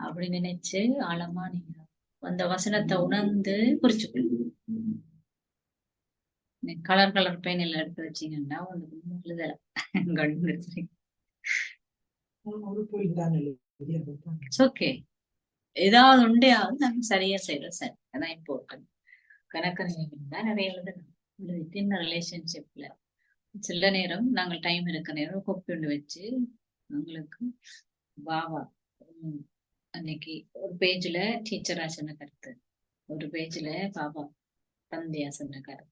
Speaker 2: அப்படி நினைச்சு ஆழமா நீங்க அந்த வசனத்தை உணர்ந்து குறிச்சுக்கணும். கலர் பேனில் எடுத்து வச்சீங்கன்னா உங்களுக்கு எழுதல ஓகே, ஏதாவது உண்டையாவது நாங்க சரியா செய்யறோம். சரி, அதான் இம்பார்ட்டன்ட். கணக்கறிஞர்கள் தான் நிறைய எழுதணும். எழுதிட்டு ரிலேஷன்ஷிப்ல சில நேரம் நாங்கள் டைம் இருக்க நேரம் கொப்பி ஒன்று வச்சு உங்களுக்கு பாபா அன்னைக்கு ஒரு பேஜ்ல டீச்சரா சொன்ன கருத்து, ஒரு பேஜ்ல பாபா தந்தையா சொன்ன கருத்து,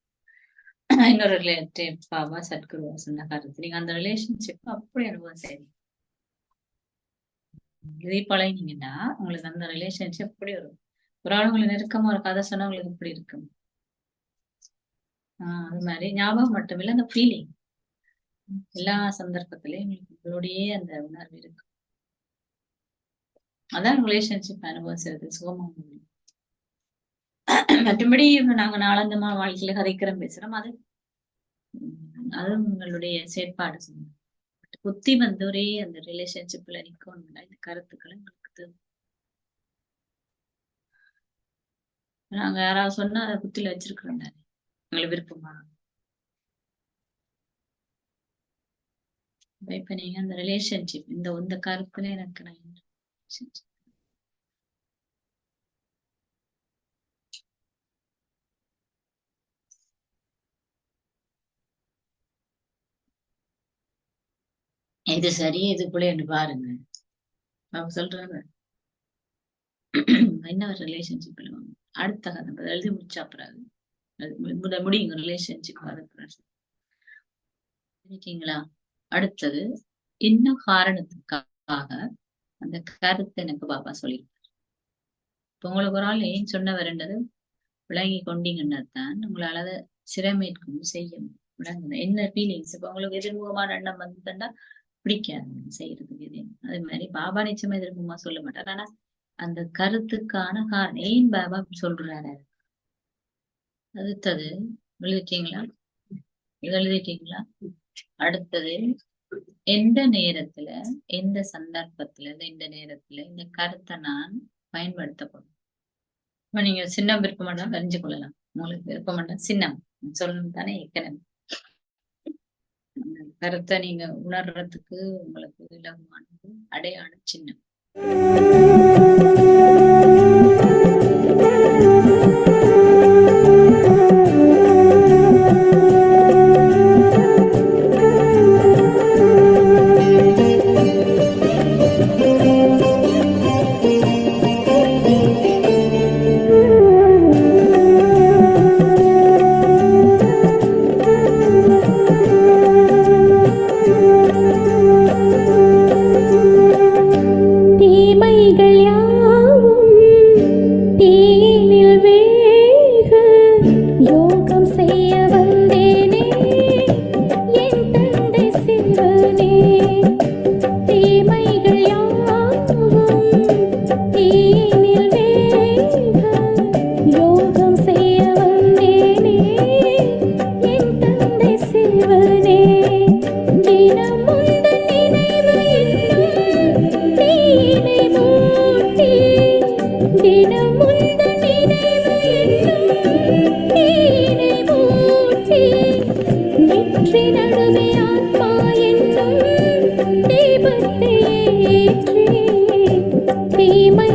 Speaker 2: இன்னொரு ரிலேட்டிவ் பாபா சத்குருவா சொன்ன கருத்து. நீங்க அந்த ரிலேஷன்ஷிப் அப்படி அனுபவம் செய்யுங்க. இதை பழகினீங்கன்னா உங்களுக்கு அந்த ரிலேஷன்ஷிப் எப்படி வரும். ஒரு ஆள் உங்களை நெருக்கமா ஒரு கதை சொன்னா உங்களுக்கு எப்படி இருக்கும். அது மாதிரி ஞாபகம் மட்டும் இல்ல, அந்த ஃபீலிங் எல்லா சந்தர்ப்பத்திலயும் உங்களுக்கு உங்களுடைய அந்த உணர்வு இருக்கு. அதான் ரிலேஷன்ஷிப் அனுபவிச்சது சுகமா முடியும். மற்றபடி நாங்க நாளந்தமா வாழ்க்கையில கதைக்கிறோம் பேசுறோம், அது அது உங்களுடைய செயற்பாடு சொன்னோம். புத்தி வந்து ஒரே அந்த ரிலேஷன்ஷிப்ல நிக்கணும்னா இந்த கருத்துக்களை உங்களுக்கு தேவை. நாங்க யாராவது சொன்னா அதை புத்தியில வச்சிருக்கிறோம் தானே, உங்களுக்கு விருப்பமா. இப்ப நீங்க அந்த ரிலேஷன்ஷிப் இந்த கருத்துல எனக்கு நான் relationship. இது சரி இது பிள்ளைன்னு பாருங்க. அவங்க சொல்றாங்க என்ன ஒரு ரிலேஷன்ஷிப் அடுத்த கதை எழுதி முடிச்சா பிறகு முடியுங்க ரிலேஷன்ஷிப் இருக்கீங்களா. அடுத்தது என்ன காரணத்துக்காக அந்த கருத்தை எனக்கு பாப்பா சொல்லியிருப்பாரு. இப்ப உங்களுக்கு ஒரு ஆள் ஏன் சொன்ன வரண்டது விளங்கி கொண்டீங்கன்னா தான் உங்களால அதை சிரமேற்கும் செய்ய விளங்குது. என்ன ஃபீலிங்ஸ் இப்ப உங்களுக்கு எதிர்முகமான எண்ணம் வந்துட்டா பிடிக்காது செய்யறதுக்கு இது. அதே மாதிரி பாபா நிச்சயமா எதிர்முகமா சொல்ல மாட்டார். ஆனா அந்த கருத்துக்கான காரணம் ஏன் பாபா சொல்றாரு. அடுத்தது எழுதிட்டீங்களா, எழுதிட்டீங்களா. அடுத்தது எந்த நேரத்துல எந்த சந்தர்ப்பத்துல எந்த நேரத்துல இந்த கருத்தை நான் பயன்படுத்தப்படும். இப்ப நீங்க சின்னம் விருப்பமாட்டா தெரிஞ்சு கொள்ளலாம். உங்களுக்கு விருப்பமாட்டா சின்னம் சொல்லணும் தானே. ஏற்கனவே கருத்தை நீங்க உணர்றதுக்கு உங்களுக்கு இலகுவானது அடையாள சின்னம்.
Speaker 1: தீமை